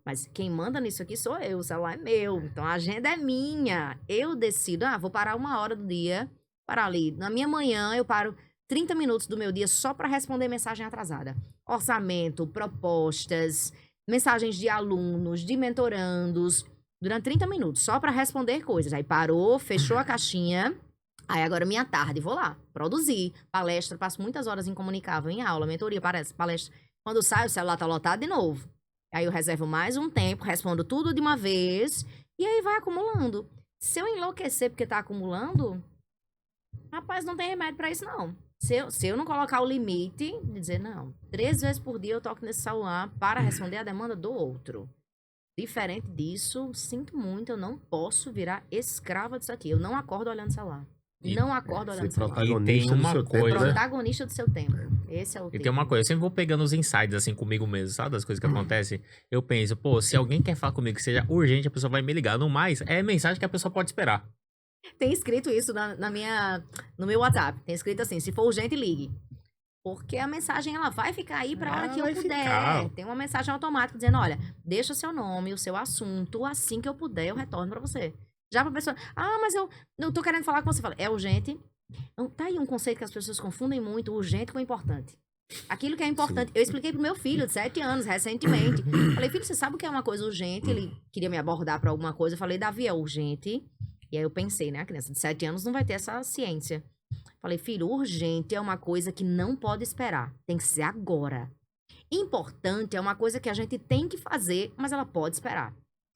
Mas quem manda nisso aqui sou eu, o celular é meu. Então a agenda é minha. Eu decido, vou parar 1 hora do dia, parar ali. Na minha manhã eu paro 30 minutos do meu dia só para responder mensagem atrasada. orçamento, propostas, mensagens de alunos, de mentorandos, durante 30 minutos, só para responder coisas. Aí parou, fechou a caixinha. Aí agora minha tarde, vou lá, produzir, palestra, passo muitas horas incomunicável, em aula, mentoria, palestra. Quando sai, o celular tá lotado de novo. Aí eu reservo mais um tempo, respondo tudo de uma vez, e aí vai acumulando. Se eu enlouquecer porque tá acumulando, rapaz, não tem remédio pra isso, não. Se eu não colocar o limite, de dizer, não, 3 vezes por dia eu toco nesse celular para responder a demanda do outro. Diferente disso, sinto muito, eu não posso virar escrava disso aqui. Eu não acordo olhando o celular. Não acordo olhando o celular. Protagonista do seu tempo, né? Protagonista do seu tempo. Esse é o E tema. tem uma coisa, eu sempre vou pegando os insights assim comigo mesmo, sabe? Das coisas que acontecem. Eu penso, pô, se alguém quer falar comigo que seja urgente, a pessoa vai me ligar. No mais, é mensagem que a pessoa pode esperar. Tem escrito isso no meu WhatsApp. Tem escrito assim, se for urgente, ligue. Porque a mensagem, ela vai ficar aí pra hora que eu vai puder. ficar. Tem uma mensagem automática dizendo, olha, deixa o seu nome, o seu assunto, assim que eu puder, eu retorno pra você. Já pra pessoa, mas eu não tô querendo falar com você. Fala, é urgente. Então, tá aí um conceito que as pessoas confundem muito, urgente com importante. Aquilo que é importante. Sim. Eu expliquei pro meu filho de 7 anos, recentemente. Falei, filho, você sabe o que é uma coisa urgente? Ele queria me abordar pra alguma coisa. Eu falei, Davi, é urgente. E aí eu pensei, né? A criança de 7 anos não vai ter essa ciência. Falei, filho, urgente é uma coisa que não pode esperar. Tem que ser agora. Importante é uma coisa que a gente tem que fazer, mas ela pode esperar.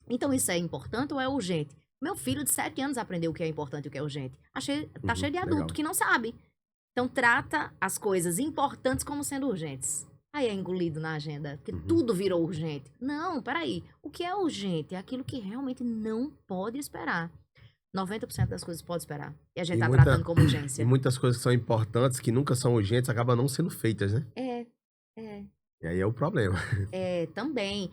Então, isso é importante ou é urgente? Meu filho de 7 anos aprendeu o que é importante e o que é urgente. Tá cheio de adulto legal. que não sabe. Então, trata as coisas importantes como sendo urgentes. Aí é engolido na agenda, porque tudo virou urgente. Não, peraí. O que é urgente? É aquilo que realmente não pode esperar. 90% das coisas pode esperar. E a gente tá tratando como urgência. E muitas coisas que são importantes, que nunca são urgentes, acabam não sendo feitas, né? E aí é o problema. Também.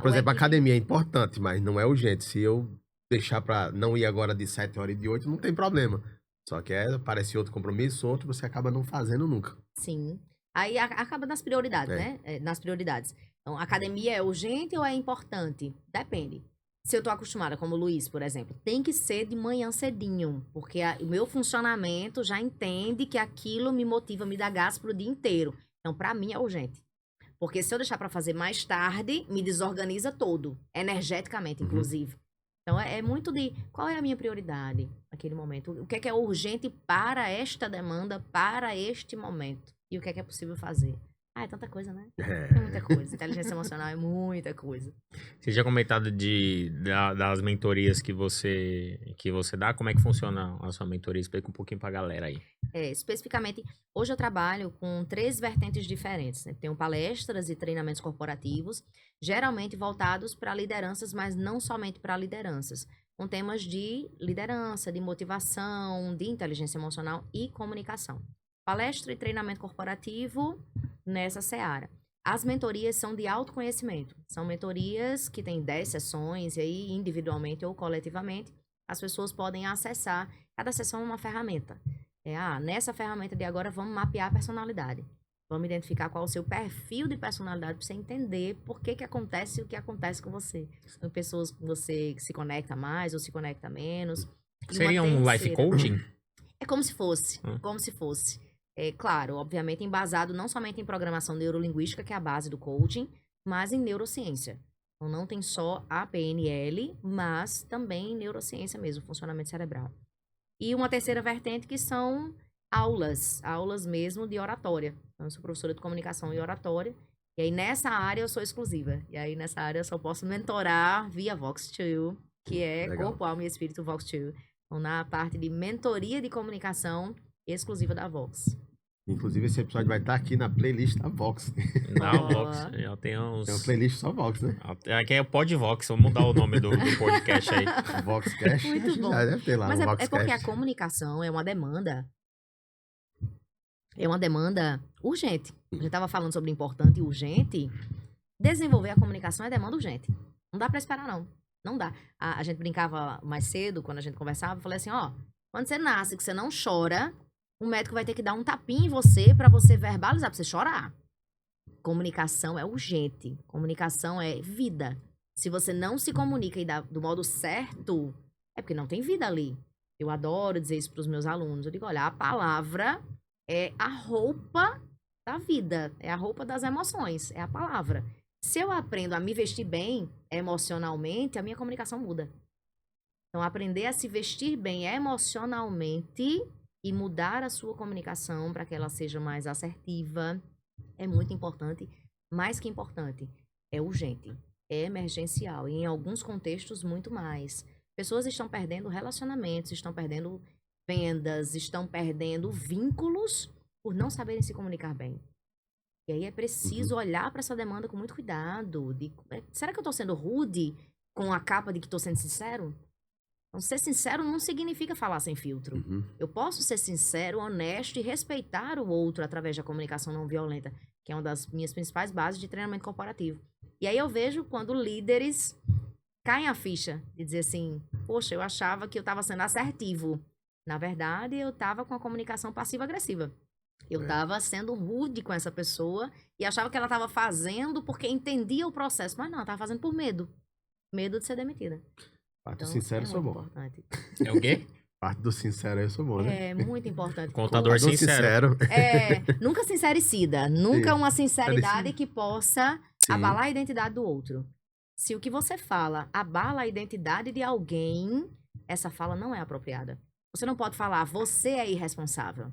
Por exemplo, a academia é importante, mas não é urgente. Se eu deixar pra não ir agora de 7 horas e de 8, não tem problema. Só que aparece outro compromisso, outro, você acaba não fazendo nunca. Sim. Aí acaba nas prioridades, né? Nas prioridades. Então, a academia é urgente ou é importante? Depende. Se eu tô acostumada, como o Luiz, por exemplo, tem que ser de manhã cedinho, porque o meu funcionamento já entende que aquilo me motiva, me dá gás pro dia inteiro. Então, pra mim é urgente. Porque se eu deixar pra fazer mais tarde, me desorganiza todo, energeticamente, inclusive. Então, é muito de qual é a minha prioridade naquele momento. O que é urgente para esta demanda, para este momento. E o que é possível fazer. É tanta coisa, né? É muita coisa. Inteligência emocional é muita coisa. Você tinha comentado das mentorias que você dá. Como é que funciona a sua mentoria? Explica um pouquinho pra galera aí. Especificamente, hoje eu trabalho com 3 vertentes diferentes. Né? Tenho palestras e treinamentos corporativos, geralmente voltados para lideranças, mas não somente para lideranças. Com temas de liderança, de motivação, de inteligência emocional e comunicação. Palestra e treinamento corporativo nessa seara. As mentorias são de autoconhecimento. São mentorias que têm 10 sessões, e aí individualmente ou coletivamente, as pessoas podem acessar. Cada sessão é uma ferramenta. Nessa ferramenta de agora, vamos mapear a personalidade. Vamos identificar qual é o seu perfil de personalidade para você entender por que acontece o que acontece com você. São pessoas que você se conecta mais ou se conecta menos. Seria um life coaching? É como se fosse. Como se fosse. Claro, obviamente embasado não somente em programação neurolinguística, que é a base do coaching, mas em neurociência. Então, não tem só a PNL, mas também neurociência mesmo, funcionamento cerebral. E uma terceira vertente que são aulas mesmo de oratória. Então, eu sou professora de comunicação e oratória, e aí nessa área eu sou exclusiva. E aí nessa área eu só posso mentorar via Vox2, que é Legal. Corpo, Alma e Espírito Vox2. Então, na parte de mentoria de comunicação exclusiva da Vox. Inclusive, esse episódio vai estar aqui na playlist da Vox. Não, Vox. Eu tenho uns... Tem uma playlist só Vox, né? Aqui é o Podvox, vamos mudar o nome do podcast aí. Voxcast. Muito acho que bom. já deve ter lá Mas no é Voxcast. porque a comunicação é uma demanda. É uma demanda urgente. A gente estava falando sobre importante e urgente. Desenvolver a comunicação é demanda urgente. Não dá para esperar, não. Não dá. A gente brincava mais cedo, quando a gente conversava, eu falei assim, quando você nasce, que você não chora, o médico vai ter que dar um tapinha em você para você verbalizar, para você chorar. Comunicação é urgente. Comunicação é vida. Se você não se comunica e dá do modo certo, é porque não tem vida ali. Eu adoro dizer isso para os meus alunos. Eu digo, olha, a palavra é a roupa da vida, é a roupa das emoções, é a palavra. Se eu aprendo a me vestir bem emocionalmente, a minha comunicação muda. Então, aprender a se vestir bem emocionalmente e mudar a sua comunicação para que ela seja mais assertiva é muito importante. Mais que importante, é urgente, é emergencial e em alguns contextos muito mais. Pessoas estão perdendo relacionamentos, estão perdendo vendas, estão perdendo vínculos por não saberem se comunicar bem. E aí é preciso olhar para essa demanda com muito cuidado. Será que eu estou sendo rude com a capa de que estou sendo sincero? Então, ser sincero não significa falar sem filtro. Eu posso ser sincero, honesto e respeitar o outro através da comunicação não violenta, que é uma das minhas principais bases de treinamento corporativo. E aí eu vejo quando líderes caem a ficha de dizer assim, poxa, eu achava que eu estava sendo assertivo. Na verdade, eu estava com a comunicação passiva-agressiva. Eu estava sendo rude com essa pessoa e achava que ela estava fazendo porque entendia o processo. Mas não, ela estava fazendo por medo. Medo de ser demitida. Parte do Então, sincero, é eu sou muito bom. importante. É o quê? Parte do sincero, eu sou bom, né? É muito importante. Contador sincero. Nunca sincericida. Nunca Sim. uma sinceridade que possa Sim. abalar a identidade do outro. Se o que você fala abala a identidade de alguém, essa fala não é apropriada. Você não pode falar, você é irresponsável.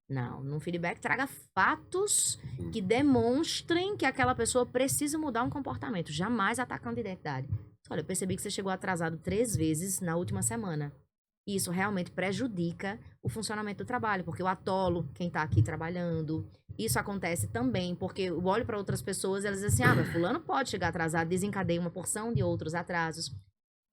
Não, no feedback traga fatos que demonstrem que aquela pessoa precisa mudar um comportamento, jamais atacando a identidade. Olha, eu percebi que você chegou atrasado 3 vezes na última semana. E isso realmente prejudica o funcionamento do trabalho, porque eu atolo quem está aqui trabalhando. Isso acontece também porque eu olho para outras pessoas e elas dizem assim, mas fulano pode chegar atrasado, desencadeia uma porção de outros atrasos.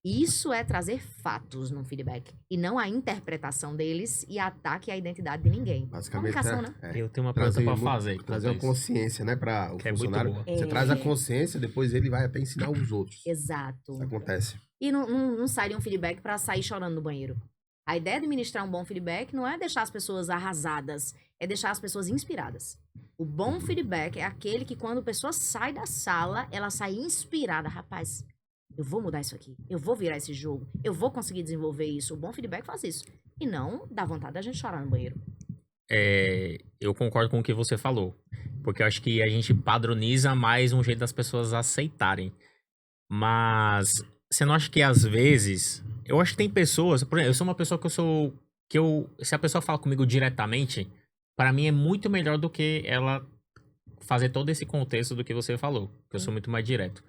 Isso é trazer fatos no feedback e não a interpretação deles e ataque à identidade de ninguém. Basicamente, Comunicação, né? Eu tenho uma pergunta pra fazer. Trazer uma consciência, né, para o Que é muito funcionário. boa. Você traz a consciência, depois ele vai até ensinar os outros. Exato. Isso acontece. E não sai de um feedback para sair chorando no banheiro. A ideia de ministrar um bom feedback não é deixar as pessoas arrasadas, é deixar as pessoas inspiradas. O bom feedback é aquele que quando a pessoa sai da sala, ela sai inspirada. Rapaz, eu vou mudar isso aqui, eu vou virar esse jogo, eu vou conseguir desenvolver isso. O bom feedback faz isso. E não dá vontade da gente chorar no banheiro. Eu concordo com o que você falou. Porque eu acho que a gente padroniza mais um jeito das pessoas aceitarem. Mas você não acha que às vezes... Eu acho que tem pessoas... Por exemplo, eu sou uma pessoa se a pessoa fala comigo diretamente, para mim é muito melhor do que ela fazer todo esse contexto do que você falou. Porque eu sou muito mais direto.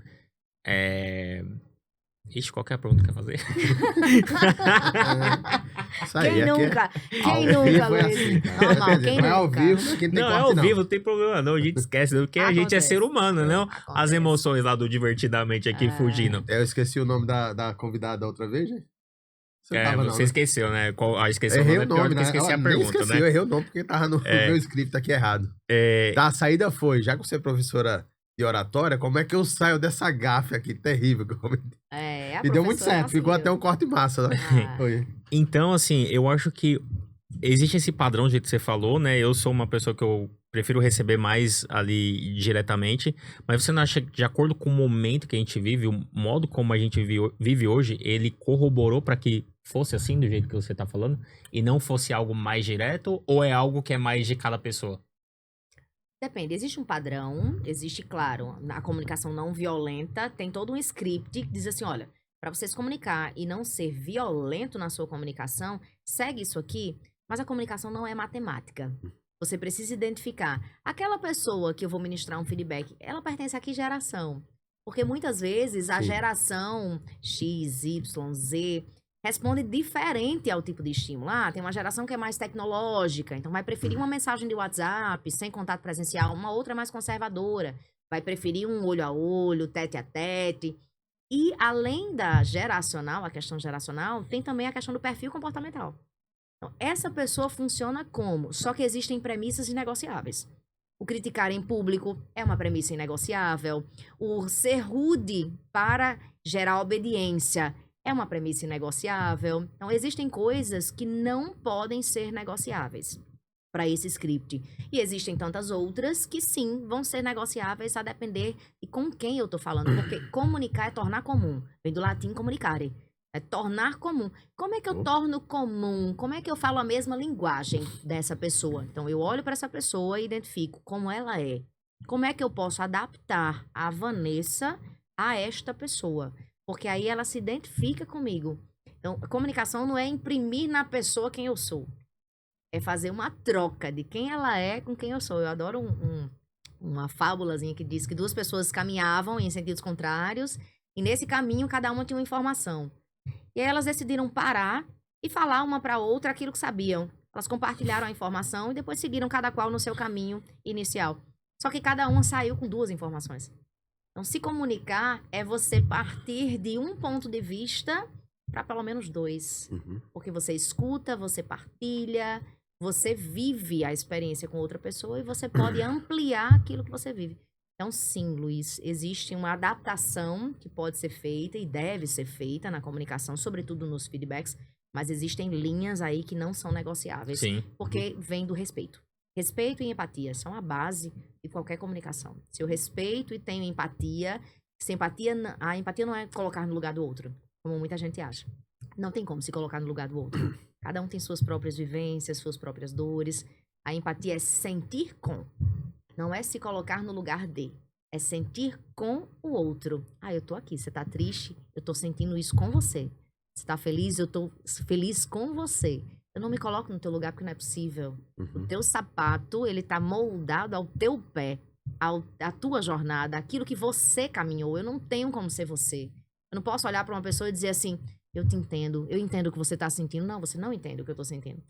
Ixi, qual que é a pergunta que quer fazer? Isso aí, Quem aqui nunca? ao Quem vivo nunca, é Luiz? assim, cara. Normal, Quer dizer, quem não é ao nunca? vivo, aqui não tem Não, é corte, ao vivo, não tem problema não. A gente esquece, porque a gente é Acontece. ser humano, não? As Acontece. emoções lá do Divertidamente aqui fugindo. Eu esqueci o nome da convidada da outra vez, gente. Você não tava, não, Você né? esqueceu, né? Esqueceu Errei o o nome, é pior nome, do que né? esqueci a Nem pergunta, esqueci, né? eu errei o nome porque tava no meu script aqui errado. Tá, a saída foi, já que você é professora de oratória, como é que eu saio dessa gafe aqui terrível que eu comentei? A E deu muito professora certo, ficou conseguiu. até um corte massa. Né? Ah. Foi. Então, assim, eu acho que existe esse padrão, do jeito que você falou, né? Eu sou uma pessoa que eu prefiro receber mais ali diretamente, mas você não acha que, de acordo com o momento que a gente vive, o modo como a gente vive hoje, ele corroborou para que fosse assim, do jeito que você tá falando, e não fosse algo mais direto, ou é algo que é mais de cada pessoa? Depende, existe um padrão, existe, claro, a comunicação não violenta, tem todo um script que diz assim, olha, para você se comunicar e não ser violento na sua comunicação, segue isso aqui, mas a comunicação não é matemática. Você precisa identificar aquela pessoa que eu vou ministrar um feedback, ela pertence a que geração? Porque muitas vezes a Sim. geração X, Y, Z responde diferente ao tipo de estímulo. Tem uma geração que é mais tecnológica, então vai preferir uma mensagem de WhatsApp, sem contato presencial. Uma outra é mais conservadora, vai preferir um olho a olho, tete a tete. E além da geracional, a questão geracional, tem também a questão do perfil comportamental. Então, essa pessoa funciona como? Só que existem premissas inegociáveis. O criticar em público é uma premissa inegociável. O ser rude para gerar obediência é uma premissa inegociável. Então, existem coisas que não podem ser negociáveis para esse script. E existem tantas outras que, sim, vão ser negociáveis a depender de com quem eu estou falando. Porque comunicar é tornar comum. Vem do latim comunicare. É tornar comum. Como é que eu torno comum? Como é que eu falo a mesma linguagem dessa pessoa? Então, eu olho para essa pessoa e identifico como ela é. Como é que eu posso adaptar a Vanessa a esta pessoa? Porque aí ela se identifica comigo. Então, a comunicação não é imprimir na pessoa quem eu sou. É fazer uma troca de quem ela é com quem eu sou. Eu adoro uma fábulazinha que diz que duas pessoas caminhavam em sentidos contrários e nesse caminho cada uma tinha uma informação. E aí elas decidiram parar e falar uma para outra aquilo que sabiam. Elas compartilharam a informação e depois seguiram cada qual no seu caminho inicial. Só que cada uma saiu com duas informações. Então, se comunicar é você partir de um ponto de vista para pelo menos dois. Porque você escuta, você partilha, você vive a experiência com outra pessoa e você pode ampliar aquilo que você vive. Então, sim, Luiz, existe uma adaptação que pode ser feita e deve ser feita na comunicação, sobretudo nos feedbacks, mas existem linhas aí que não são negociáveis. Sim. Porque vem do respeito. Respeito e empatia são a base de qualquer comunicação. Se eu respeito e tenho empatia, a empatia não é colocar no lugar do outro, como muita gente acha. Não tem como se colocar no lugar do outro. Cada um tem suas próprias vivências, suas próprias dores. A empatia é sentir com. Não é se colocar no lugar de. É sentir com o outro. Ah, eu tô aqui, você tá triste? Eu tô sentindo isso com você. Você tá feliz? Eu tô feliz com você. Eu não me coloco no teu lugar porque não é possível. O teu sapato, ele tá moldado ao teu pé, à tua jornada, aquilo que você caminhou. Eu não tenho como ser você. Eu não posso olhar pra uma pessoa e dizer assim, eu te entendo, eu entendo o que você tá sentindo. Não, você não entende o que eu tô sentindo.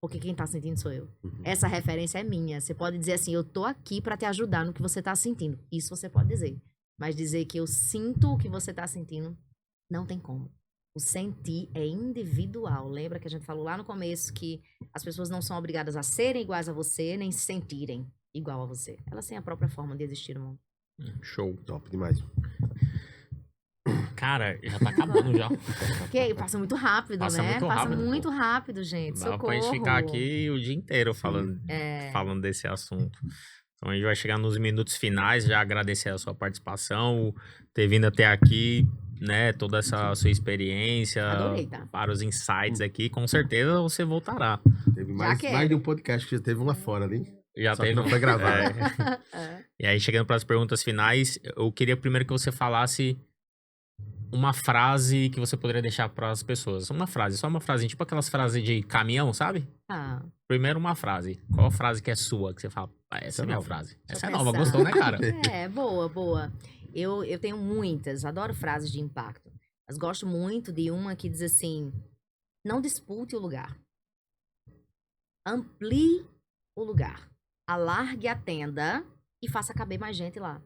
Porque quem tá sentindo sou eu. Essa referência é minha. Você pode dizer assim, eu tô aqui pra te ajudar no que você tá sentindo. Isso você pode dizer. Mas dizer que eu sinto o que você tá sentindo, não tem como. O sentir é individual. Lembra que a gente falou lá no começo que as pessoas não são obrigadas a serem iguais a você, nem se sentirem igual a você. Elas têm a própria forma de existir no mundo. Show. Top demais. Cara, já tá acabando já. Ok, passa muito rápido, Passa né? muito Passa rápido, muito rápido, gente. Dá Socorro. pra gente ficar aqui o dia inteiro falando desse assunto. Então a gente vai chegar nos minutos finais, já agradecer a sua participação, ter vindo até aqui, né, toda essa sua experiência, Adorei, tá? para os insights aqui, com certeza você voltará. Teve mais de um podcast que já teve uma fora ali. Já Só que teve, não foi gravado. E aí, chegando para as perguntas finais, eu queria primeiro que você falasse uma frase que você poderia deixar para as pessoas. Uma frase, só uma frase, tipo aquelas frases de caminhão, sabe? Ah, Primeiro uma frase. Qual a frase que é sua, que você fala, essa é a minha nova. frase. deixa Essa é eu nova, pensar. gostou, né, cara? É, boa, boa. Eu tenho muitas, adoro frases de impacto. Mas gosto muito de uma que diz assim, não dispute o lugar. Amplie o lugar. Alargue a tenda e faça caber mais gente lá.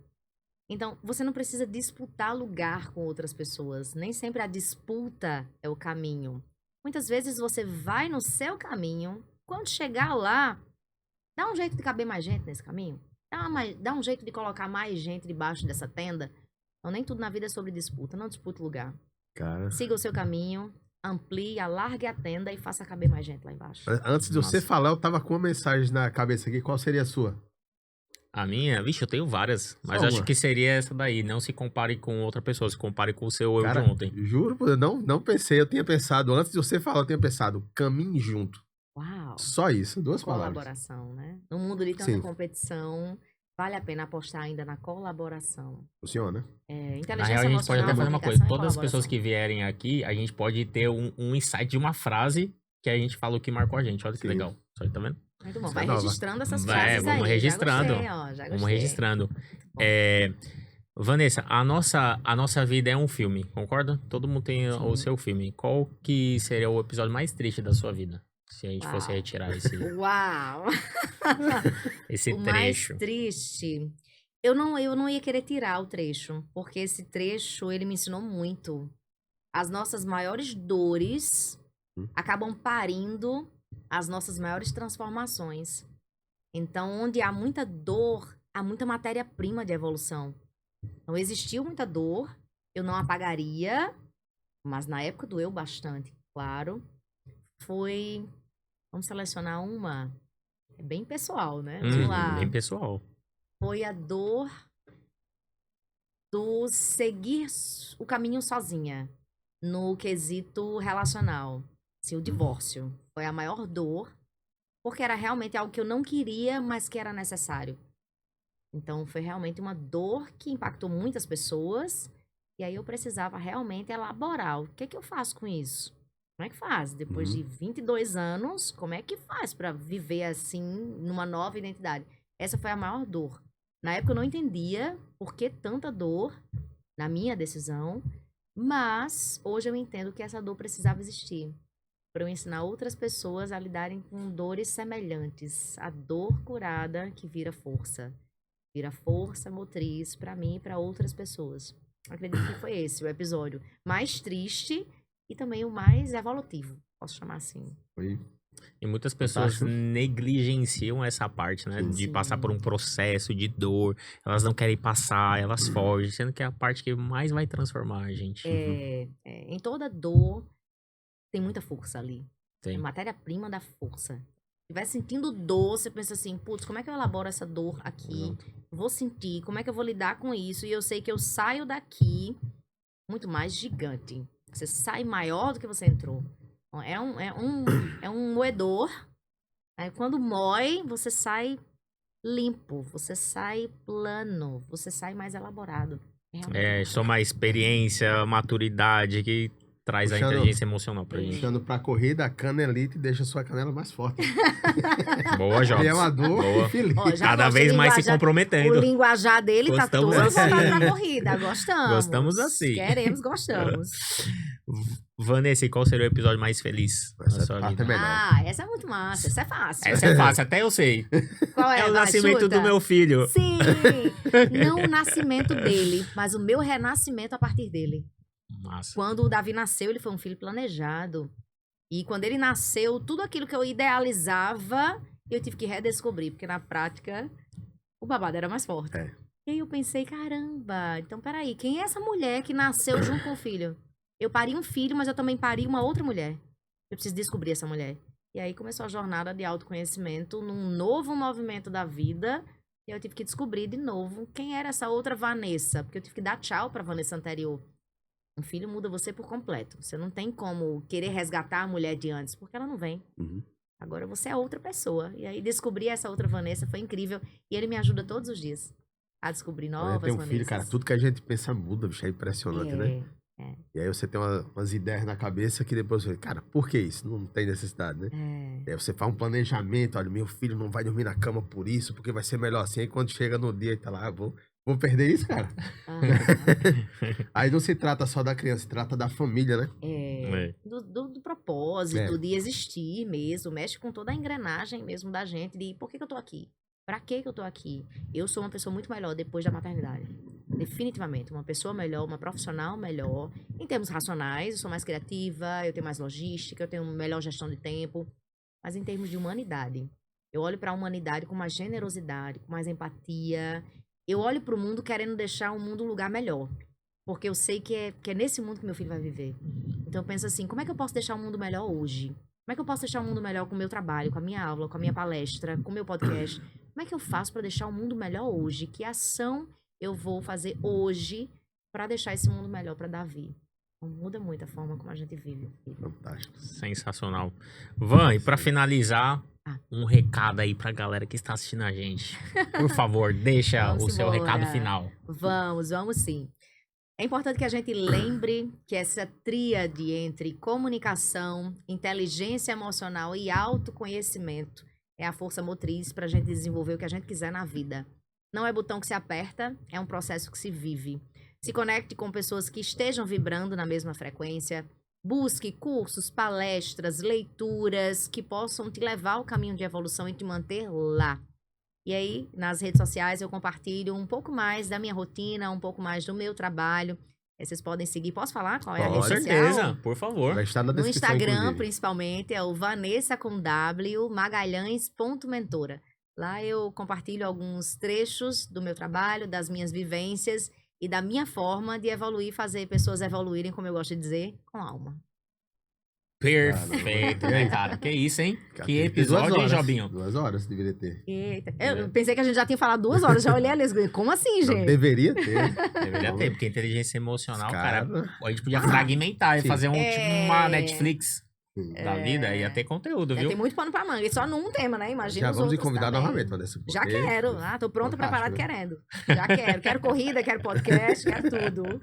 Então, você não precisa disputar lugar com outras pessoas. Nem sempre a disputa é o caminho. Muitas vezes você vai no seu caminho, quando chegar lá, dá um jeito de caber mais gente nesse caminho. Dá um jeito de colocar mais gente debaixo dessa tenda. Então, nem tudo na vida é sobre disputa. Não dispute lugar. Cara. Siga o seu caminho, amplie, alargue a tenda e faça caber mais gente lá embaixo. Antes de você Nossa. falar, eu tava com uma mensagem na cabeça aqui. Qual seria a sua? A minha, vixe, eu tenho várias, mas Só acho uma. que seria essa daí. Não se compare com outra pessoa, se compare com o seu eu Cara, de ontem. juro, eu não pensei. Eu tinha pensado, antes de você falar, eu tinha pensado, caminhe junto. Uau! Só isso, duas palavras. Colaboração, né? No mundo de tanta Sim. competição, vale a pena apostar ainda na colaboração. Funciona. É, Na inteligência real, a gente pode emocional, até fazer uma coisa. comunicação e Todas as pessoas colaboração. que vierem aqui, a gente pode ter um insight de uma frase que a gente falou que marcou a gente. Olha que Sim. legal. Só aí, tá vendo? Muito bom. Isso Vai é nova. registrando essas Vai, frases vamos aí. registrando. Já gostei, ó, já Vamos gostei. registrando. Muito bom. Vanessa, a nossa vida é um filme, concorda? Todo mundo tem o Sim. seu filme. Qual que seria o episódio mais triste da sua vida? Se a gente Uau. fosse retirar Uau! esse O trecho. mais triste. Eu não ia querer tirar o trecho, porque esse trecho, ele me ensinou muito. As nossas maiores dores acabam parindo as nossas maiores transformações. Então, onde há muita dor, há muita matéria-prima de evolução. Então, existiu muita dor, eu não apagaria, mas na época doeu bastante, claro. Vamos selecionar uma, é bem pessoal, né? Vamos lá. Bem pessoal. Foi a dor do seguir o caminho sozinha. no quesito relacional. Assim, o divórcio foi a maior dor, porque era realmente algo que eu não queria, mas que era necessário. Então, foi realmente uma dor que impactou muitas pessoas. E aí eu precisava realmente elaborar. O que é que eu faço com isso? Como é que faz? Depois de 22 anos, como é que faz para viver assim, numa nova identidade? Essa foi a maior dor. Na época eu não entendia por que tanta dor na minha decisão, mas hoje eu entendo que essa dor precisava existir para eu ensinar outras pessoas a lidarem com dores semelhantes. A dor curada que vira força motriz para mim e para outras pessoas. Acredito que foi esse o episódio mais triste e também o mais evolutivo, posso chamar assim. Foi E muitas pessoas fantástico. negligenciam essa parte, né? Sim. De Sim. passar por um processo de dor. Elas não querem passar, elas fogem, sendo que é a parte que mais vai transformar a gente. Em toda dor tem muita força ali. É Tem. matéria-prima da força. Se estiver sentindo dor, você pensa assim, putz, como é que eu elaboro essa dor aqui? Vou sentir, como é que eu vou lidar com isso? E eu sei que eu saio daqui muito mais gigante. Você sai maior do que você entrou. É um moedor. Aí quando mói, você sai limpo, você sai plano, você sai mais elaborado. É, soma a experiência, maturidade que traz a Puxando- inteligência emocional pra gente. Puxando pra corrida, a canelite deixa sua canela mais forte. Boa, Jobs. Ele é uma dor Boa. infeliz. Ó, já Cada gosto vez do mais se linguajar- comprometendo. O linguajar dele Gostamos tá todo assim. voltado pra corrida. Gostamos. Gostamos assim. Queremos, gostamos. Vanessa, e qual seria o episódio mais feliz da Essa sua parte vida? é melhor. Ah, essa é muito massa. Essa é fácil. Essa é fácil, até eu sei. Qual é? É o Vai, nascimento chuta. do meu filho. Sim! Não o nascimento dele, mas o meu renascimento a partir dele. Massa. Quando o Davi nasceu, ele foi um filho planejado. E quando ele nasceu, tudo aquilo que eu idealizava, eu tive que redescobrir, porque na prática, o babado era mais forte. É. E aí eu pensei, caramba, então peraí, quem é essa mulher que nasceu junto com o filho? Eu pari um filho, mas eu também pari uma outra mulher. Eu preciso descobrir essa mulher. E aí começou a jornada de autoconhecimento num novo movimento da vida. E eu tive que descobrir de novo quem era essa outra Vanessa. Porque eu tive que dar tchau pra Vanessa anterior. Um filho muda você por completo. Você não tem como querer resgatar a mulher de antes, porque ela não vem. Uhum. Agora você é outra pessoa. E aí descobrir essa outra Vanessa foi incrível. E ele me ajuda todos os dias a descobrir Quando novas tem um Vanessas. filho, cara, tudo que a gente pensa muda, bicho, é impressionante, né? E aí você tem umas ideias na cabeça que depois você, cara, por que isso? Não tem necessidade, né? E aí você faz um planejamento, olha, meu filho não vai dormir na cama por isso, porque vai ser melhor assim. Aí quando chega no dia e tá lá, vou perder isso, cara. Aí não se trata só da criança, se trata da família, né? Do propósito, de existir mesmo. Mexe com toda a engrenagem mesmo da gente, de por que eu tô aqui? Pra que eu tô aqui? Eu sou uma pessoa muito melhor depois da maternidade. Definitivamente. Uma pessoa melhor, uma profissional melhor. Em termos racionais, eu sou mais criativa, eu tenho mais logística, eu tenho melhor gestão de tempo. Mas em termos de humanidade, eu olho pra humanidade com mais generosidade, com mais empatia. Eu olho pro mundo querendo deixar o mundo um lugar melhor. Porque eu sei que é nesse mundo que meu filho vai viver. Então eu penso assim, como é que eu posso deixar o mundo melhor hoje? Como é que eu posso deixar o mundo melhor com o meu trabalho, com a minha aula, com a minha palestra, com o meu podcast? Como é que eu faço para deixar o mundo melhor hoje? Que ação eu vou fazer hoje para deixar esse mundo melhor para Davi? Então, muda muito a forma como a gente vive. Fantástico. Sensacional. Van, e pra finalizar, um recado aí pra galera que está assistindo a gente. Por favor, deixa Vamos o seu embora. recado final. Vamos sim. É importante que a gente lembre que essa tríade entre comunicação, inteligência emocional e autoconhecimento é a força motriz para a gente desenvolver o que a gente quiser na vida. Não é botão que se aperta, é um processo que se vive. Se conecte com pessoas que estejam vibrando na mesma frequência. Busque cursos, palestras, leituras que possam te levar ao caminho de evolução e te manter lá. E aí, nas redes sociais, eu compartilho um pouco mais da minha rotina, um pouco mais do meu trabalho. Aí vocês podem seguir. Posso falar qual é a Com rede social? certeza, por favor. Vai estar na No descrição, Instagram, inclusive. principalmente, é o Vanessa com W, Magalhães.mentora. Lá eu compartilho alguns trechos do meu trabalho, das minhas vivências e da minha forma de evoluir, fazer pessoas evoluírem, como eu gosto de dizer, com alma. Perfeito, né, cara? Que isso, hein? Que Tem episódio, hein, Jobinho? 2 horas deveria ter. Eita, eu pensei que a gente já tinha falado 2 horas, já olhei ali, como assim, Não, gente? deveria ter. Deveria ter, porque inteligência emocional, Os cara, cara- a gente podia fragmentar e Sim. fazer tipo uma Netflix Sim. da vida, ia ter conteúdo, Já viu? tem muito pano pra manga, e só num tema, né? Imagina Já os vamos outros convidar também. novamente, Vanessa. Já porque- quero. Tô pronta, Fantástico, preparada, né? querendo. Já quero. Quero corrida, quero podcast, quero tudo.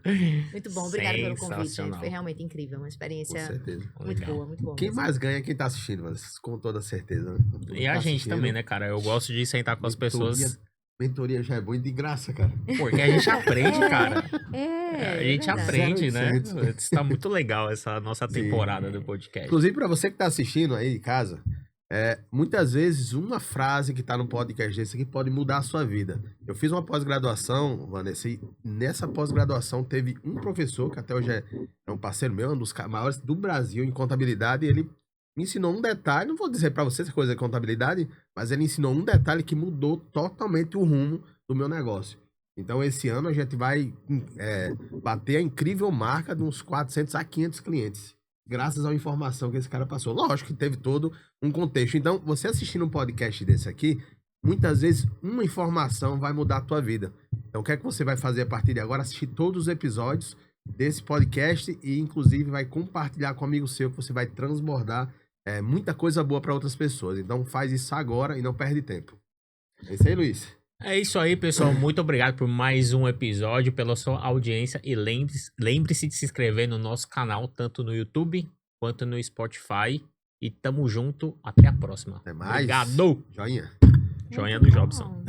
Muito bom, obrigada pelo convite, gente. Sensacional. Foi realmente incrível, uma Com experiência certeza. muito Legal. boa, muito boa. Quem mesmo. mais ganha é quem tá assistindo, Vanessa, com toda certeza. Né? E a gente também, né, cara? Eu gosto de sentar com as pessoas, Mentoria já é bom e de graça, cara. porque a gente aprende, cara. É, A gente verdade. aprende, né? 0800. Está muito legal essa nossa Sim. temporada do podcast. Inclusive, para você que tá assistindo aí em casa, muitas vezes uma frase que tá no podcast desse aqui pode mudar a sua vida. Eu fiz uma pós-graduação, Vanessa, e nessa pós-graduação teve um professor, que até hoje é um parceiro meu, um dos maiores do Brasil em contabilidade, e ele me ensinou um detalhe, não vou dizer para você essa coisa de contabilidade, mas ele ensinou um detalhe que mudou totalmente o rumo do meu negócio. Então, esse ano a gente vai bater a incrível marca de uns 400 a 500 clientes, graças à informação que esse cara passou. Lógico que teve todo um contexto. Então, você assistindo um podcast desse aqui, muitas vezes uma informação vai mudar a tua vida. Então, o que é que você vai fazer a partir de agora? Assistir todos os episódios desse podcast e, inclusive, vai compartilhar com um amigo seu, que você vai transbordar muita coisa boa para outras pessoas. Então, faz isso agora e não perde tempo. É isso aí, Luiz. É isso aí, pessoal. Muito obrigado por mais um episódio, pela sua audiência. E lembre-se de se inscrever no nosso canal, tanto no YouTube quanto no Spotify. E tamo junto. Até a próxima. Até mais. Obrigado. Joinha. Joinha Muito do Jobson. bom.